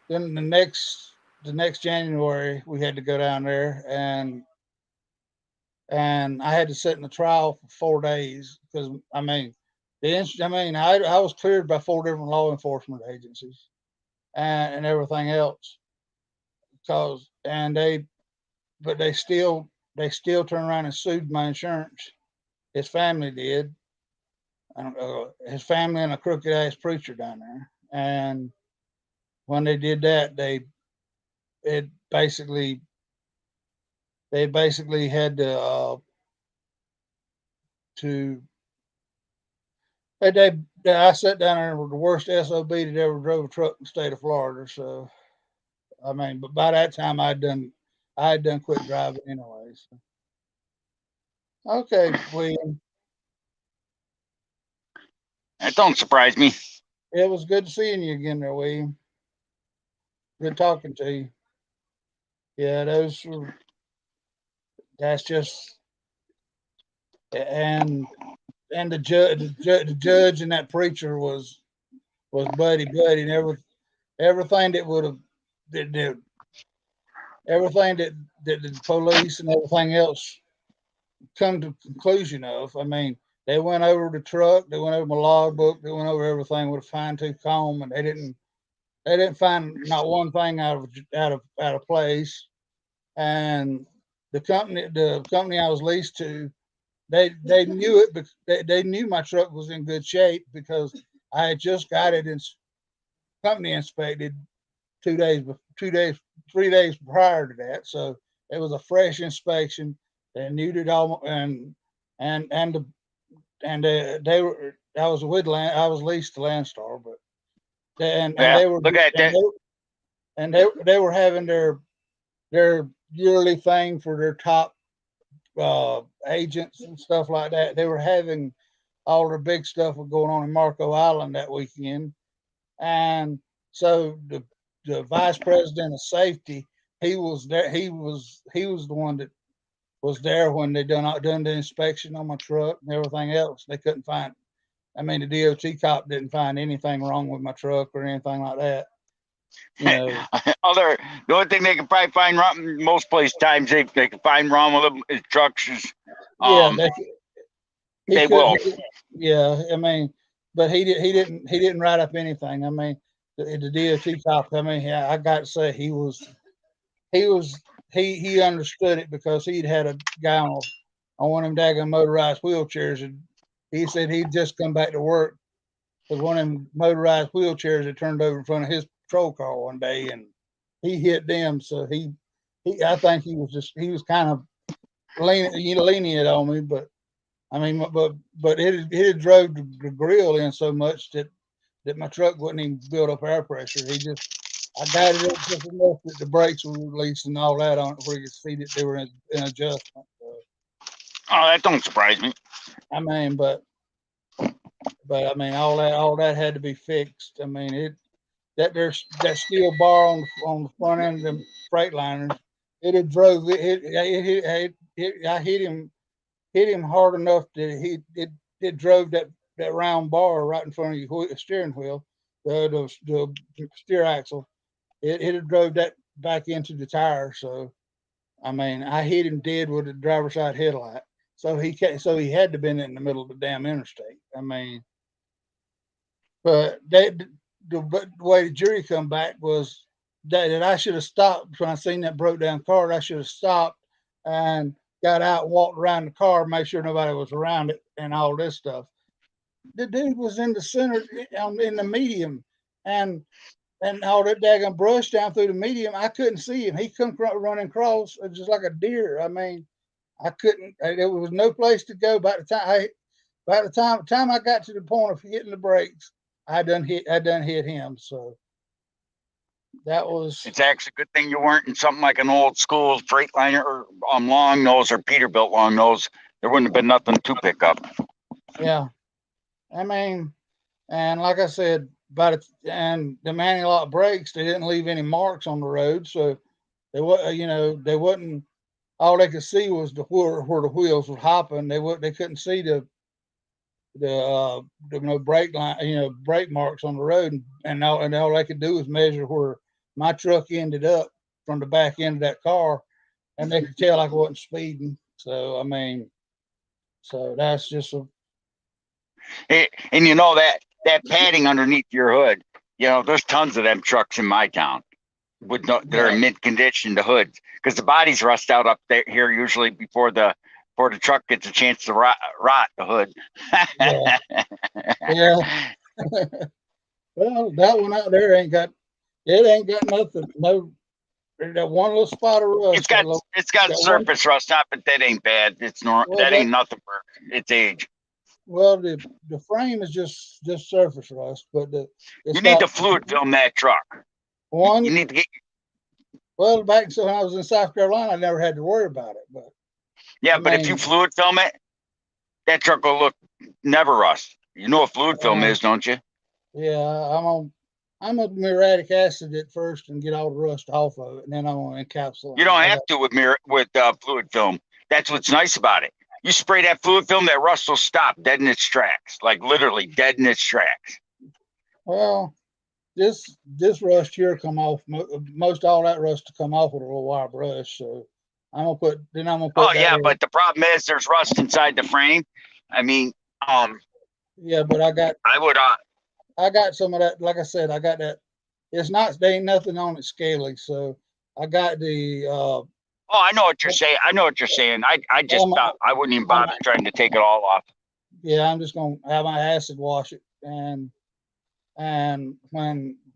the next January we had to go down there, and I had to sit in the trial for 4 days because I was cleared by 4 different law enforcement agencies and everything else but they still turned around and sued my insurance. His family did, his family and a crooked ass preacher down there. And when they did that, they basically had to I sat down there with the worst SOB that ever drove a truck in the state of Florida. So I mean, but by that time I had done quit driving anyway. So. Okay, William. That don't surprise me. It was good seeing you again there, William. Good talking to you. Yeah, that's just and the judge and that preacher was buddy, and everything that would have everything that the police and everything else come to conclusion of. I mean, they went over the truck, they went over my logbook, they went over everything with a fine tooth comb, and they didn't find not one thing out of place. And the company I was leased to, they knew it, but they knew my truck was in good shape because I had just got it in company inspected 3 days prior to that. So it was a fresh inspection. They knew it all, and they were. I was with Land. I was leased to Landstar, but they were look at that. They were having their yearly thing for their top agents and stuff like that. They were having all their big stuff going on in Marco Island that weekend, and so the vice president of safety, he was there. He was the one that was there when they done the inspection on my truck and everything else. They couldn't find. I mean, the DOT cop didn't find anything wrong with my truck or anything like that. You know, the only thing they can probably find wrong most times they can find wrong with them is trucks. They will. Yeah, I mean, but he didn't write up anything. I mean, the DOT cop. I mean, I got to say he understood it because he'd had a guy on one of them daggone motorized wheelchairs, and he said he'd just come back to work because one of them motorized wheelchairs had turned over in front of his patrol car one day, and he hit them. So I think he was kind of lenient on me, but I mean, but it had drove the grill in so much that my truck wouldn't even build up air pressure. I got it up just enough that the brakes were released and all that on it, where you could see that they were in adjustment. So, oh, that don't surprise me. I mean, but I mean, all that had to be fixed. I mean, that steel bar on the front end of the Freightliners, it had drove it. I hit him hard enough that it drove that round bar right in front of your steering wheel, the steer axle. It had drove that back into the tire. So, I mean, I hit him dead with a driver's side headlight. So he had to been in the middle of the damn interstate. I mean, but the way the jury come back was that I should have stopped when I seen that broke down car. I should have stopped and got out and walked around the car, make sure nobody was around it and all this stuff. The dude was in the center, in the medium, and all that daggone brush down through the medium. I couldn't see him. He come running across just like a deer. I mean, I couldn't. There was no place to go. By the time I got to the point of hitting the brakes, I done hit him. So that was. It's actually a good thing you weren't in something like an old school Freightliner or long nose or Peterbilt long nose. There wouldn't have been nothing to pick up. Yeah, I mean, and like I said, and the manual lock brakes, they didn't leave any marks on the road, so they wouldn't. All they could see was where the wheels were hopping. They couldn't see the brake line, brake marks on the road, and all they could do was measure where my truck ended up from the back end of that car, and they could tell I wasn't speeding. So I mean, so that's just a. And that padding underneath your hood, there's tons of them trucks in my town that are in mid condition, the hoods, because the bodies rust out up there here usually before the before the truck gets a chance to rot the hood. Yeah. Yeah. Well, that one out there ain't got nothing. No, that one little spot of rust. It's got that surface rust on it, but that ain't bad. It's normal. Well, that ain't nothing for its age. Well, the frame is just surface rust, but You need to fluid film that truck. One, you need to get. Well, back so when I was in South Carolina, I never had to worry about it. But yeah, but if you fluid film it, that truck will look never rust. You know what fluid film is, don't you? Yeah, I'm a muriatic acid at first and get all the rust off of it, and then I'm gonna encapsulate. You don't have to with fluid film. That's what's nice about it. You spray that fluid film, that rust will stop dead in its tracks, like literally dead in its tracks. Well, this rust here come off. Most all that rust to come off with a little wire brush. So I'm gonna put. Oh yeah, but the problem is there's rust inside the frame. I mean, yeah, but I got some of that. Like I said, I got that. There ain't nothing on it scaly. So I got the. Oh, I know what you're saying. I just thought I wouldn't even bother trying to take it all off. Yeah, I'm just gonna have my acid wash it, and when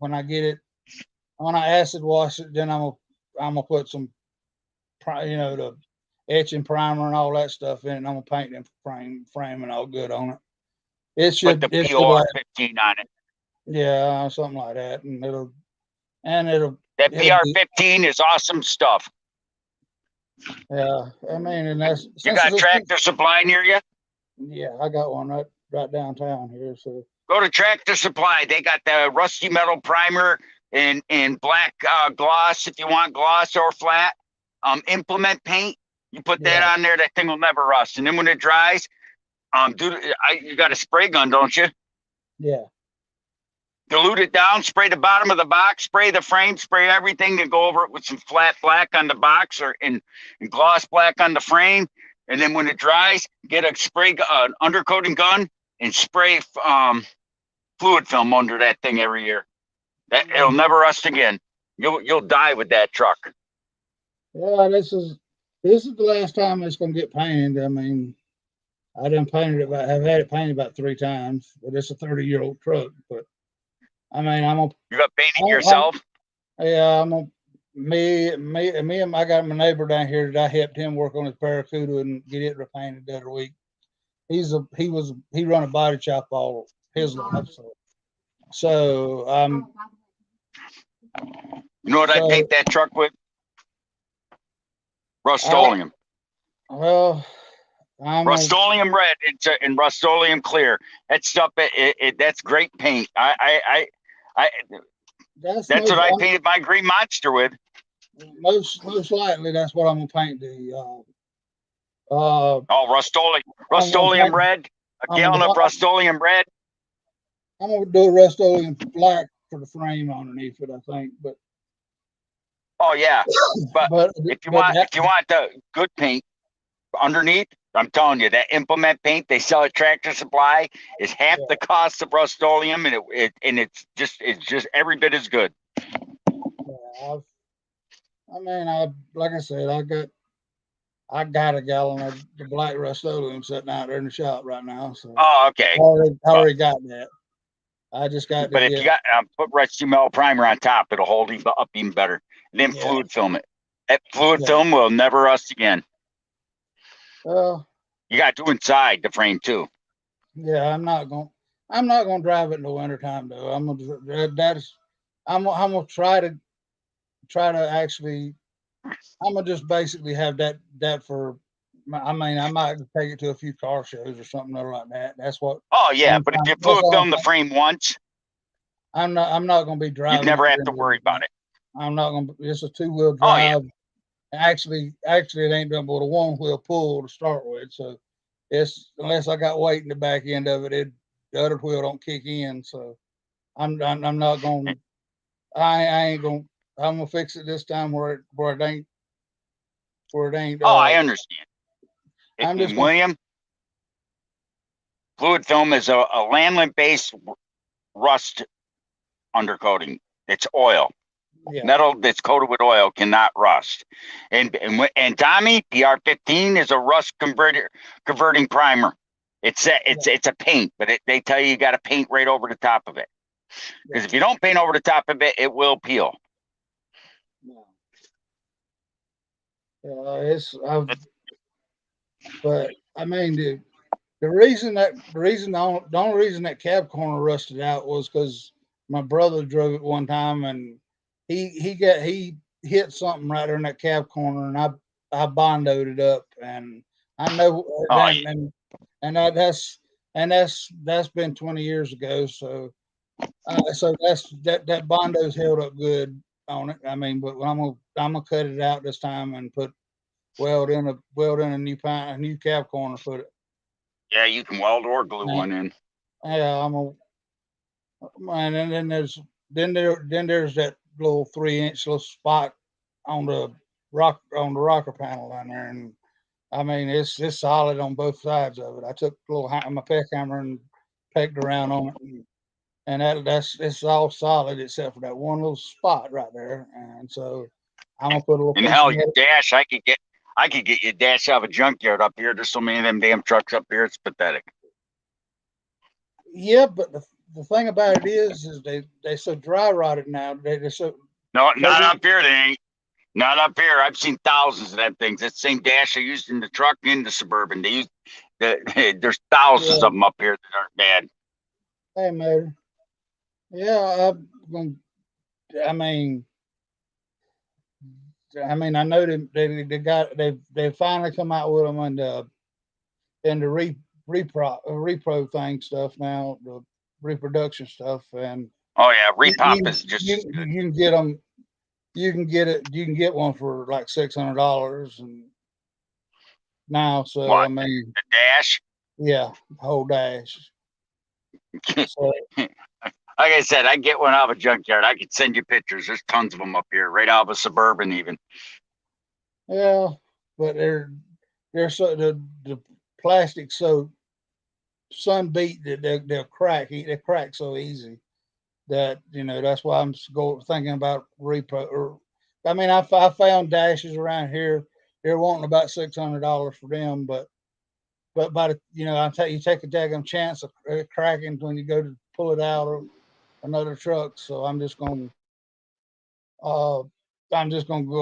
I get it, when I acid wash it, then I'm gonna put some, the etching primer and all that stuff in it. And I'm gonna paint them frame and all good on it. It should put the POR 15 on it. Yeah, something like that, and it'll. That PR 15 is awesome stuff. Yeah, I mean, and that's. You got Tractor Supply near you? Yeah, I got one right downtown here. So go to Tractor Supply. They got the rusty metal primer and black gloss if you want gloss or flat. Implement paint. You put that on there, that thing will never rust. And then when it dries, you got a spray gun, don't you? Yeah. Dilute it down, spray the bottom of the box, spray the frame, spray everything, and go over it with some flat black on the box and gloss black on the frame. And then when it dries, get a undercoating gun and spray fluid film under that thing every year. It'll never rust again. You'll die with that truck. Yeah, this is the last time it's gonna get painted. I mean, I've had it painted about 3 times, but it's a 30-year-old truck. But I mean, you got painting yourself? Yeah, I got my neighbor down here that I helped him work on his Barracuda and get it repainted the other week. He run a body shop all his life. So you know what I paint that truck with? Rust-Oleum. Well, Rust-Oleum red and Rust-Oleum clear. That stuff, that's great paint. That's what I painted my Green Monster with. Most likely, that's what I'm gonna paint the. Rust-Oleum red. A gallon of Rust-Oleum red. I'm gonna do a Rust-Oleum black for the frame underneath it, I think. But oh yeah, but if you want the good paint underneath, I'm telling you, that implement paint they sell at Tractor Supply is half the cost of Rust-Oleum, and it's just every bit as good. Yeah, like I said, I got a gallon of the black Rust-Oleum sitting out there in the shop right now. So okay, I already got that. I just got. But if you got put rusty metal primer on top, it'll hold up even better. And then fluid film it. That fluid film will never rust again. Well, you got to do inside the frame too. Yeah, I'm not gonna drive it in the wintertime though. I'm gonna try to actually. I'm gonna just basically have that for. I mean, I might take it to a few car shows or something like that. That's what. Oh yeah, but if you fluid film the frame once, I'm not gonna be driving. You never have to worry about it. I'm not gonna. It's a 2-wheel drive. Oh, yeah. Actually, it ain't done but a 1-wheel pull to start with. So it's unless I got weight in the back end of it, the other wheel don't kick in. So I'm not gonna. I ain't gonna. I'm gonna fix it this time where it ain't. I understand. William, fluid film is a lanolin based rust undercoating. It's oil. Yeah. Metal that's coated with oil cannot rust. And Tommy, PR15 is a rust converting primer. It's a paint, but they tell you got to paint right over the top of it. Because if you don't paint over the top of it, it will peel. But I mean the only reason that cab corner rusted out was because my brother drove it one time and he hit something right there in that cab corner, and I bondoed it up, and I know that's been 20 years ago, so that bondo's held up good on it. I mean, but I'm gonna cut it out this time and weld in a new cab corner, put it. Yeah, you can weld or glue one in. Yeah, and then there's that little 3-inch little spot on the rocker panel down there, and I mean it's solid on both sides of it. I took my peck hammer and pecked around on it, and it's all solid except for that one little spot right there. And so I'm gonna put a little. And hell, your dash, I could get your dash out of a junkyard up here. There's so many of them damn trucks up here. It's pathetic. Yeah, but the thing about it is they so dry rotted now. They're so not up here. They ain't. Not up here. I've seen thousands of them things. That same dash I used in the truck in the Suburban. There's thousands of them up here that aren't bad. Hey, Motor. Yeah, I mean, I know they finally come out with them in the repro thing stuff now, the reproduction stuff, and oh yeah, repop is just you can get them. You can get one for like $600 and now. So what, I mean, the dash. Yeah, whole dash. So, like I said, I get one out of a junkyard. I could send you pictures. There's tons of them up here, right out of a Suburban, even. Yeah, but they're so the plastic so sun beat that they'll crack. They crack so easy that that's why I'm thinking about repro. I mean, I found dashes around here. They're wanting about $600 for them, but by the you take a daggum chance of cracking when you go to pull it out of another truck. So I'm just gonna go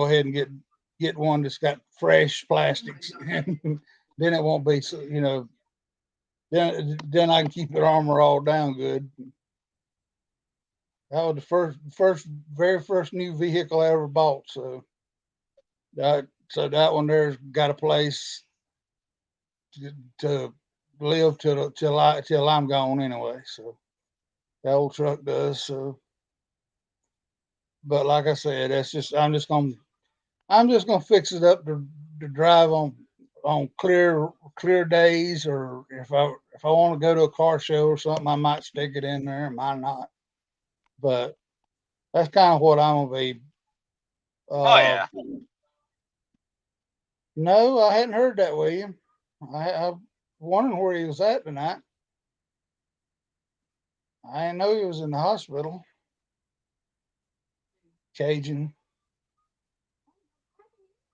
ahead and get one that's got fresh plastics, and then it won't be so then I can keep the armor all down good. That was the very first new vehicle I ever bought. So that one there's got a place to live till I'm gone anyway. So that old truck does. So, but like I said, I'm just gonna fix it up to drive on clear days, or if I want to go to a car show or something, I might stick it in there, might not. But that's kind of what I'm gonna be. Oh yeah. No, I hadn't heard that, William. I wondering where he was at tonight. I didn't know he was in the hospital. Cajun.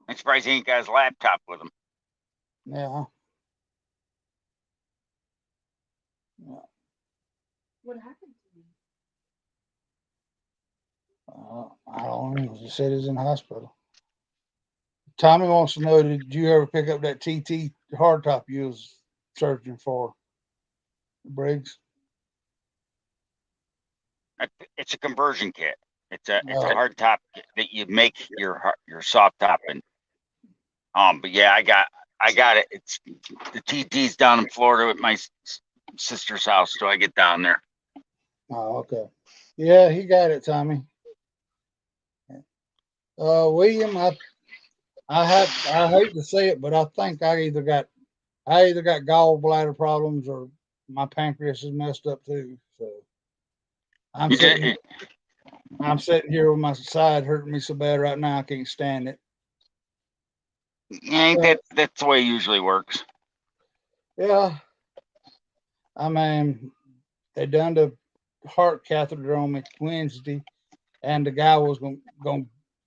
I'm surprised he ain't got his laptop with him. Yeah. What happened to him? I don't know. He said he's in the hospital. Tommy wants to know, did you ever pick up that TT hardtop you was searching for, Briggs? It's a conversion kit. It's a hard top that you make your soft top in. But yeah, I got it. It's the TT's down in Florida at my sister's house, so I get down there. Oh, okay. Yeah, he got it, Tommy. William, I hate to say it, but I think I either got gallbladder problems or my pancreas is messed up too. So I'm sitting here with my side hurting me so bad right now I can't stand it. Yeah, that's the way it usually works. Yeah. I mean, they done the heart catheter on me Wednesday, and the guy was going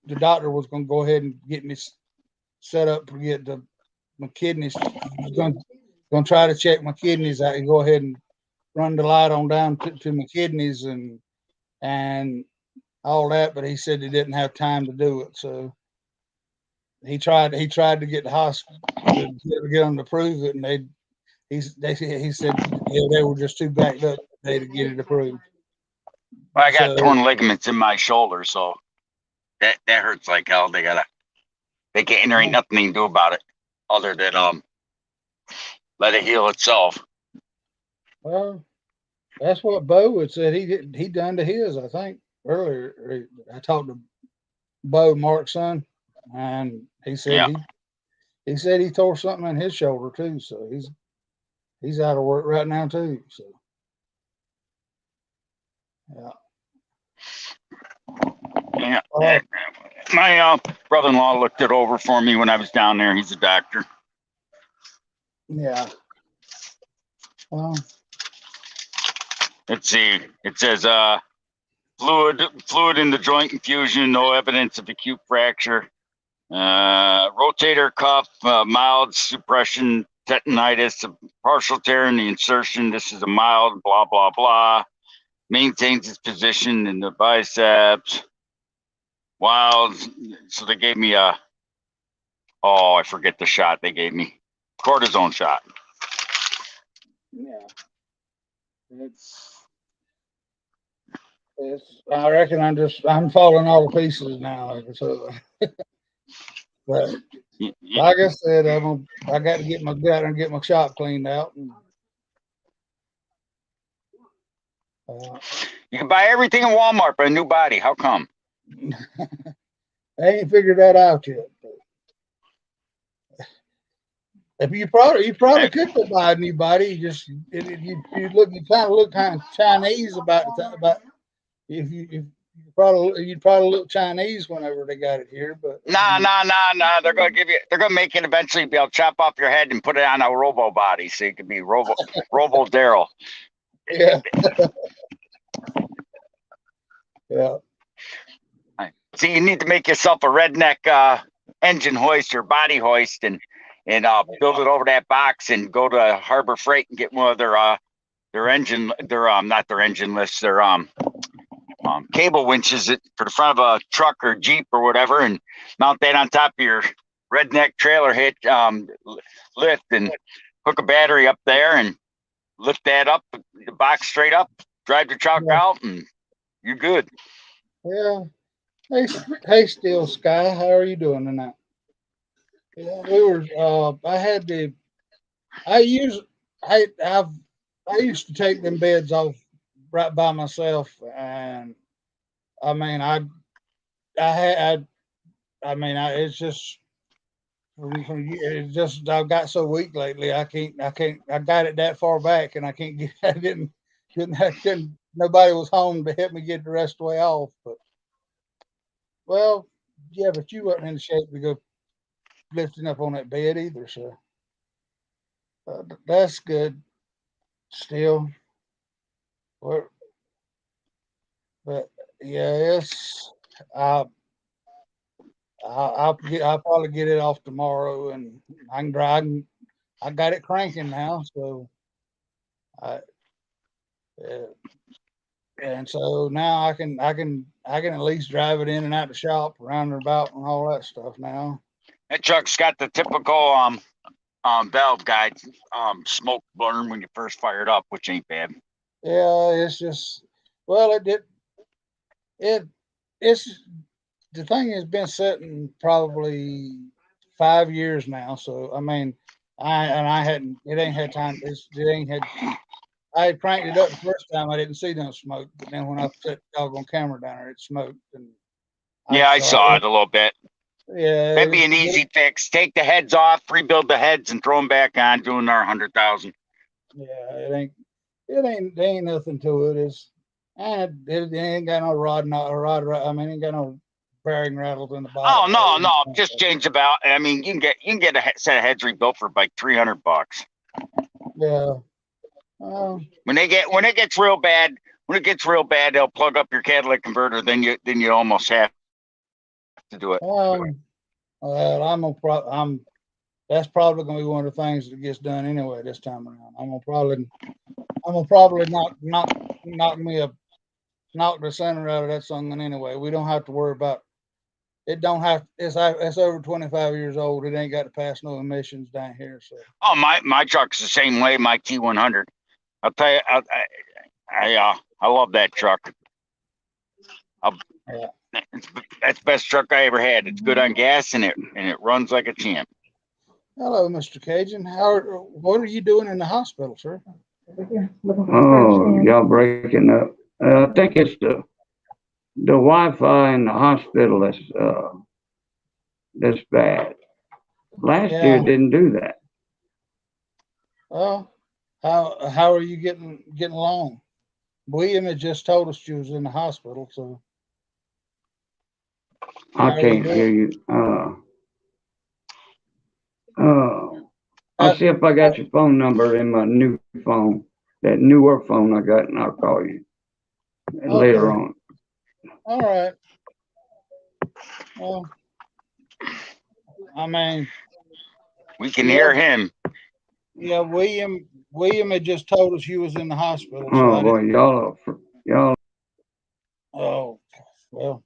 the doctor was going to go ahead and get me set up to get my kidneys. Going to try to check my kidneys out and go ahead and run the light on down to my kidneys and all that, but he said he didn't have time to do it. So he tried to get the hospital to get them to prove it, and he said they were just too backed up to get it approved. Well, I got torn ligaments in my shoulder, so that hurts like hell. There ain't nothing they can do about it other than let it heal itself. Well, that's what Bo had said he done to his, I think, earlier. I talked to Bo, Mark's son, and he said he said he tore something in his shoulder too, so he's out of work right now too. So yeah. My brother-in-law looked it over for me when I was down there. He's a doctor. Yeah. Let's see. It says fluid in the joint infusion, no evidence of acute fracture. Rotator cuff, mild suppression, tendinitis, a partial tear in the insertion. This is a mild, blah, blah, blah. Maintains its position in the biceps. Wild. So they gave me I forget the shot they gave me. Cortisone shot. Yeah. I reckon I'm falling all to pieces now. So, but like I said, I got to get my gut and get my shop cleaned out. And, you can buy everything in Walmart but a new body. How come? I ain't figured that out yet. If you probably could buy a new body. You look kind of Chinese about you'd probably look Chinese whenever they got it here. But Nah. They're gonna make it eventually be able to chop off your head and put it on a robo body so you can be robo Daryl. Yeah. Yeah. So you need to make yourself a redneck engine hoist or body hoist and build it over that box and go to Harbor Freight and get one of their engine not their engine lifts, their cable winches for the front of a truck or Jeep or whatever, and mount that on top of your redneck trailer hitch lift and hook a battery up there and lift that up, the box straight up, drive the truck out, and you're good. Yeah. Hey, Steel Sky, how are you doing tonight? Yeah, we were. I used to take them beds off right by myself, and I mean, it's just I've got so weak lately. I got it that far back, and I can't get. I couldn't. Nobody was home to help me get the rest of the way off. But but you weren't in shape to go lifting up on that bed either. So that's good. Still, but yeah, I'll probably get it off tomorrow, and I can drive. I got it cranking now, so and so now I can at least drive it in and out the shop, around and about, and all that stuff now. That truck's got the typical valve guide smoke burn when you first fire it up, which ain't bad. Yeah, it's just it's the thing has been sitting probably 5 years now. So I mean, it ain't had time. I had cranked it up the first time. I didn't see no smoke, but then when I put the doggone camera down there, it smoked. And I saw it a little bit. Yeah, that'd be an easy fix. Take the heads off, rebuild the heads, and throw them back on. Doing our 100,000. Yeah, it ain't nothing to it. It ain't got no rod. I mean, it ain't got no bearing rattles in the bottom. Oh no, just change about. I mean, you can get a set of heads rebuilt for like $300. Yeah. When it gets real bad, when it gets real bad, they'll plug up your catalytic converter. Then you almost have to do it. Well, that's probably gonna be one of the things that gets done anyway this time around. I'm gonna probably knock the center out of that something anyway. We don't have to worry about it. Don't have it's over 25 years old. It ain't got to pass no emissions down here. So Oh, my truck's the same way. My T100. I'll tell you, I love that truck. Yeah. That's the best truck I ever had. It's good on gas and it runs like a champ. hello, Mr. Cajun. What are you doing in the hospital, sir? Oh, y'all breaking up. I think it's the Wi-Fi in the hospital that's bad. Last year Yeah. it didn't do that. Well, how are you getting along? William had just told us you was in the hospital, so I How are you can't doing? hear you. I'll see if I got your phone number in my new phone, that newer phone I got, and I'll call you later Okay. on. All right. Well, I mean, We can hear him. yeah, William had just told us you was in the hospital, so Oh I boy, didn't. y'all. Oh, well,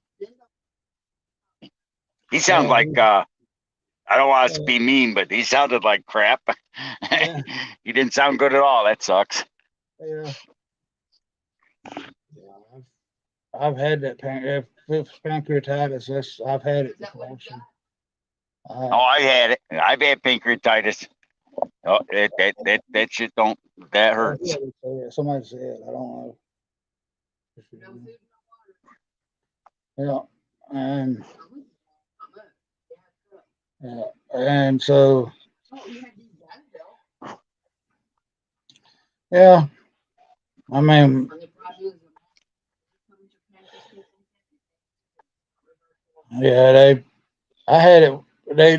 He sounds yeah, like I don't want to be mean, but he sounded like crap. yeah, He didn't sound good at all. That sucks. yeah. I've had that pancreatitis. I've had it before. So, Oh, I had it. I've had pancreatitis. Oh, that shit that hurts. somebody said, I don't know. Yeah, and yeah, and so yeah, I mean, yeah, I had it.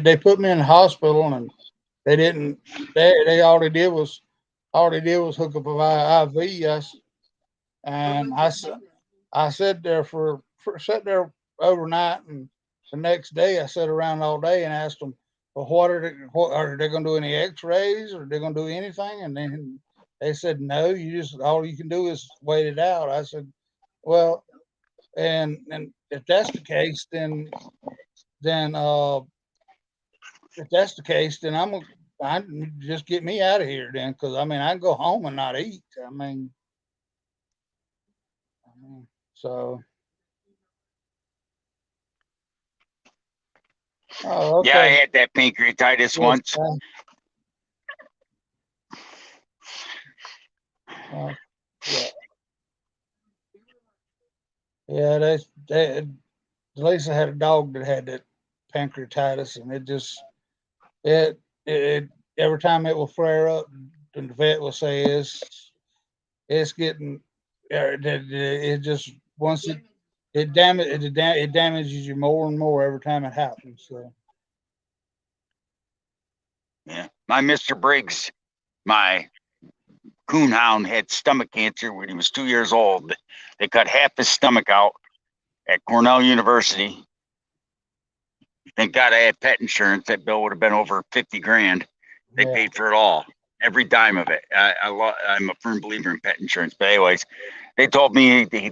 They put me in the hospital and they didn't. They all they did was hook up a IV. And I sat there sat there overnight, and the next day I sat around all day and asked them, well, what are they going to do any X-rays or are they going to do anything? And then they said, no, all you can do is wait it out. I said, well, and if that's the case, then if that's the case, then I just get me out of here then, because I mean I can go home and not eat. I mean so. Oh, okay. Yeah, I had that pancreatitis once. Yeah. Yeah, Lisa had a dog that had that pancreatitis, and it every time it will flare up, and the vet will say it's getting it just once it damages you more and more every time it happens. So Yeah, my Mr. Briggs, my coonhound, had stomach cancer when he was 2 years old. They cut half his stomach out at Cornell University. Thank God I had pet insurance. That bill would have been over 50 grand. They paid for it all, every dime of it. I'm a firm believer in pet insurance. But anyways, they told me he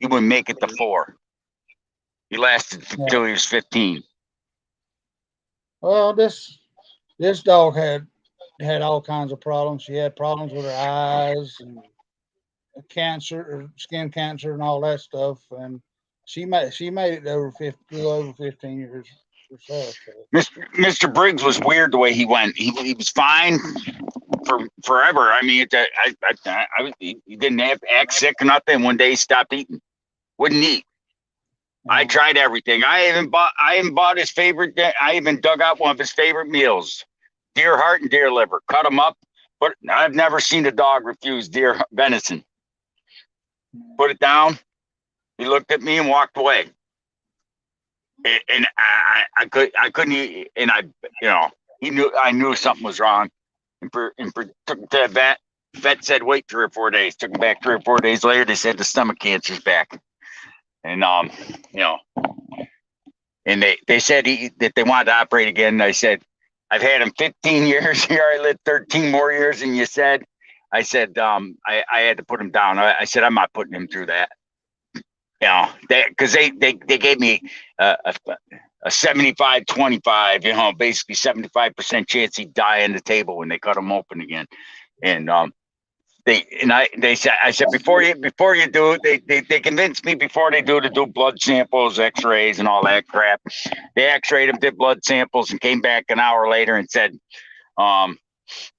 wouldn't make it to 4. He lasted until he was 15. Well, this dog had all kinds of problems. She had problems with her eyes and cancer, or skin cancer, and all that stuff. And she made it over 15 years herself. So. Mr. Briggs was weird the way he went. He was fine for forever. I mean, he didn't act sick or nothing. One day he stopped eating, wouldn't eat. I tried everything. I even bought his favorite. I even dug out one of his favorite meals: deer heart and deer liver. Cut them up, but I've never seen a dog refuse deer venison. Put it down. He looked at me and walked away. And I couldn't eat. And I knew something was wrong. And took him to the vet. vet said wait 3 or 4 days. Took him back 3 or 4 days later. They said the stomach cancer's back, and you know, and they said that they wanted to operate again. And I said, I've had him 15 years here. I lived 13 more years than you said. I said, I had to put him down. I said, I'm not putting him through that. You know, because they gave me a 75-25, you know, basically 75% chance he'd die on the table when they cut him open again. And they said, I said, before you do it, they convinced me before they do to do blood samples, x-rays and all that crap. They x-rayed him, did blood samples, and came back an hour later and said,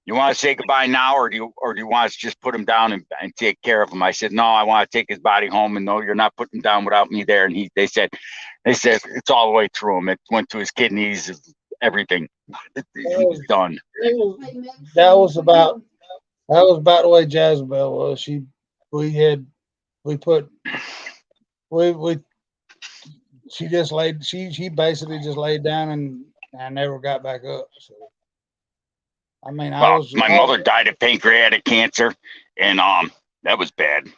you want to say goodbye now, or do you want us to just put him down and take care of him? I said, no, I want to take his body home, and no, you're not putting him down without me there. And they said it's all the way through him. It went to his kidneys, everything. He's done. That was about the way Jezebel was. She basically just laid down and never got back up. So I mean, my mother died of pancreatic cancer, and that was bad.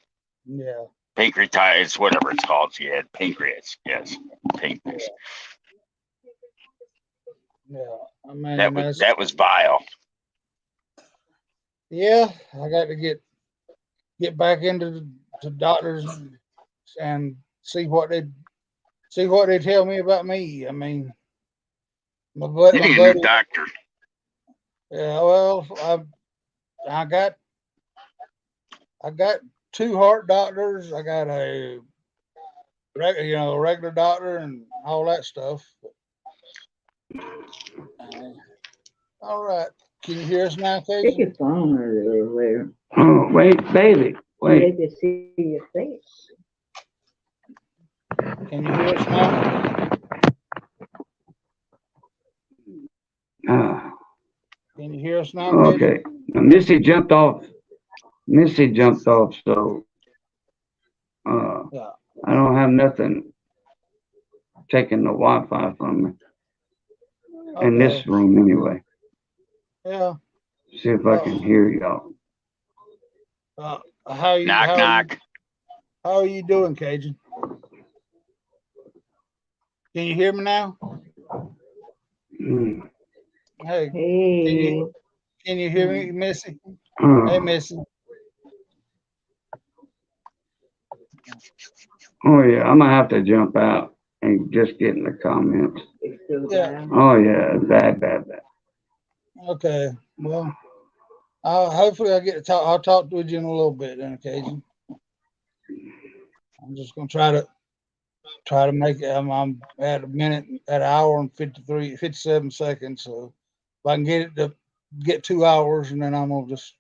Yeah. Pancreatitis, whatever it's called. She had pancreas. Yes, pancreas. Yeah. I mean, that was vile. Yeah, I got to get back into the doctors and see what they tell me about me. I mean, You need a new doctor. Yeah, well, I got 2 heart doctors. I got a regular doctor and all that stuff. All right. Can you hear us now, Casey? Take your phone over. Oh, wait, baby, wait. They can see your face. Can you hear us now? Can you hear us now, Casey? Okay. Now, Missy jumped off, so Yeah. I don't have nothing taking the Wi-Fi from me in this room anyway. Yeah. See if I can hear y'all. How are you? Knock. How are you doing, Cajun? Can you hear me now? Hey. Can you hear me, Missy? Hey, Missy. Oh yeah, I'm gonna have to jump out and just get in the comments. Yeah. Oh yeah, bad. Okay. Well, hopefully I get to talk. I'll talk with you in a little bit on occasion. I'm just gonna try to make it. I'm at an hour and 57 seconds. So if I can get 2 hours, and then I'm gonna just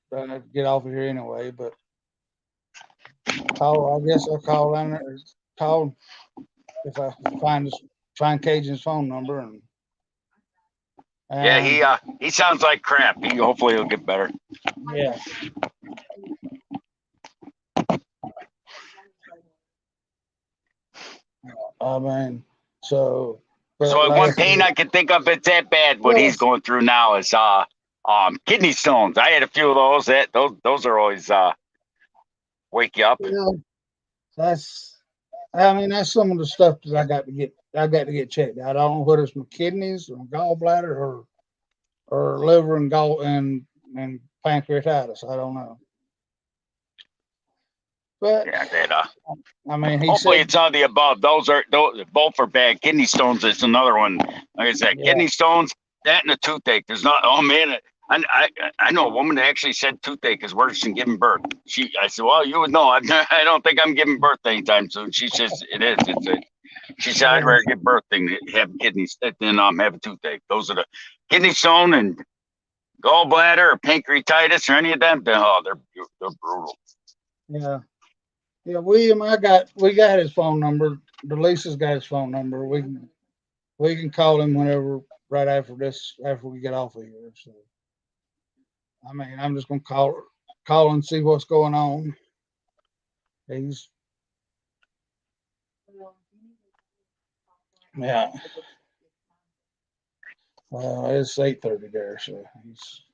get off of here anyway. But I guess I'll call in or call if I find Cajun's phone number and. Yeah, he sounds like crap. Hopefully he'll get better. Yeah. I mean, so one pain I can think of it's that bad. What he's going through now is kidney stones. I had a few of those. Those are always wake you up. Yeah, that's some of the stuff that I got to get checked out. I don't know whether it's my kidneys or gallbladder or liver and and pancreatitis. I don't know. But yeah, I mean, hopefully it's all the above. Those both are bad. Kidney stones is another one. Like I said, kidney stones, that and a toothache. There's not. Oh man, I know a woman that actually said toothache is worse than giving birth. I said, well, you would know. I don't think I'm giving birth anytime soon. She says it is. She said I'd rather give birth than have kidneys than have a toothache. Those are the kidney stone and gallbladder or pancreatitis or any of them. They're brutal. Yeah. Yeah, William, we got his phone number. Delisa's got his phone number. We can call him whenever, right after we get off of here. So, I mean, I'm just gonna call and see what's going on. Yeah. It's 8:30 there, so he's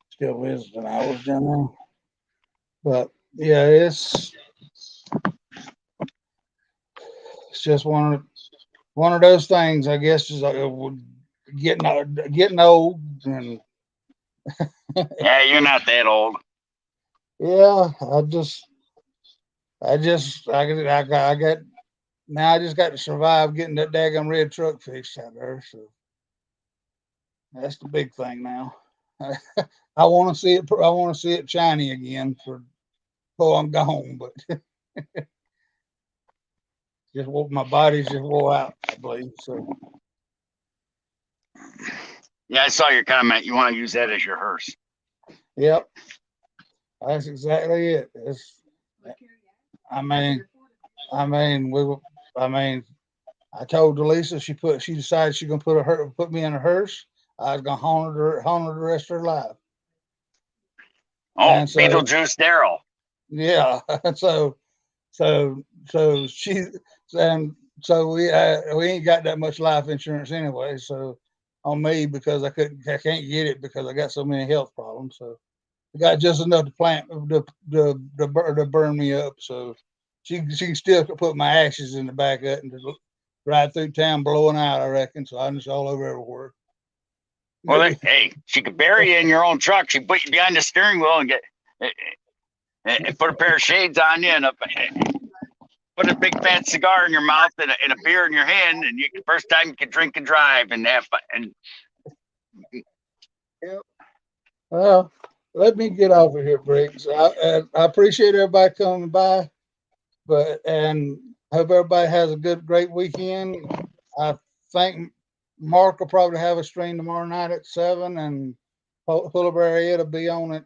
still visiting hours down there. But yeah, it's just one of those things, I guess, is like getting old, and Yeah, you're not that old. yeah, I got now. I just got to survive getting that daggone red truck fixed out there. So that's the big thing now. I want to see it. I want to see it shiny again before I'm gone. But my body's just wore out, I believe. So Yeah, I saw your comment. You want to use that as your hearse. yep, that's exactly it. I mean, I mean, we were. I mean, I told Delisa she decided she's gonna put me in a hearse. I was gonna haunt her the rest of her life. Oh, And so Beetlejuice Daryl. yeah, so so she and so we ain't got that much life insurance anyway. So on me, because I can't get it because I got so many health problems. So I got just enough to burn me up. So she can still put my ashes in the back of it and just ride through town blowing out, I reckon. So I'm just all over everywhere. Well, hey, she could bury you in your own truck. She put you behind the steering wheel and and put a pair of shades on you and put a big fat cigar in your mouth and a beer in your hand, and first time you can drink and drive and have fun. And Yep. Well, let me get off of here, Briggs. I appreciate everybody coming by, and hope everybody has a great weekend. I think Mark will probably have a stream tomorrow night at 7, and Hullaberry it'll be on it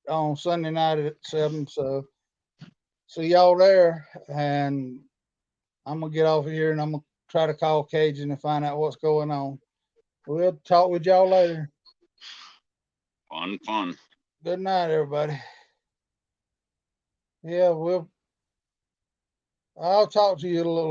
on Sunday night at 7. So see y'all there, and I'm gonna get off of here, and I'm gonna try to call Cajun and find out what's going on. We'll talk with y'all later. fun. Good night, everybody. Yeah, I'll talk to you a little later.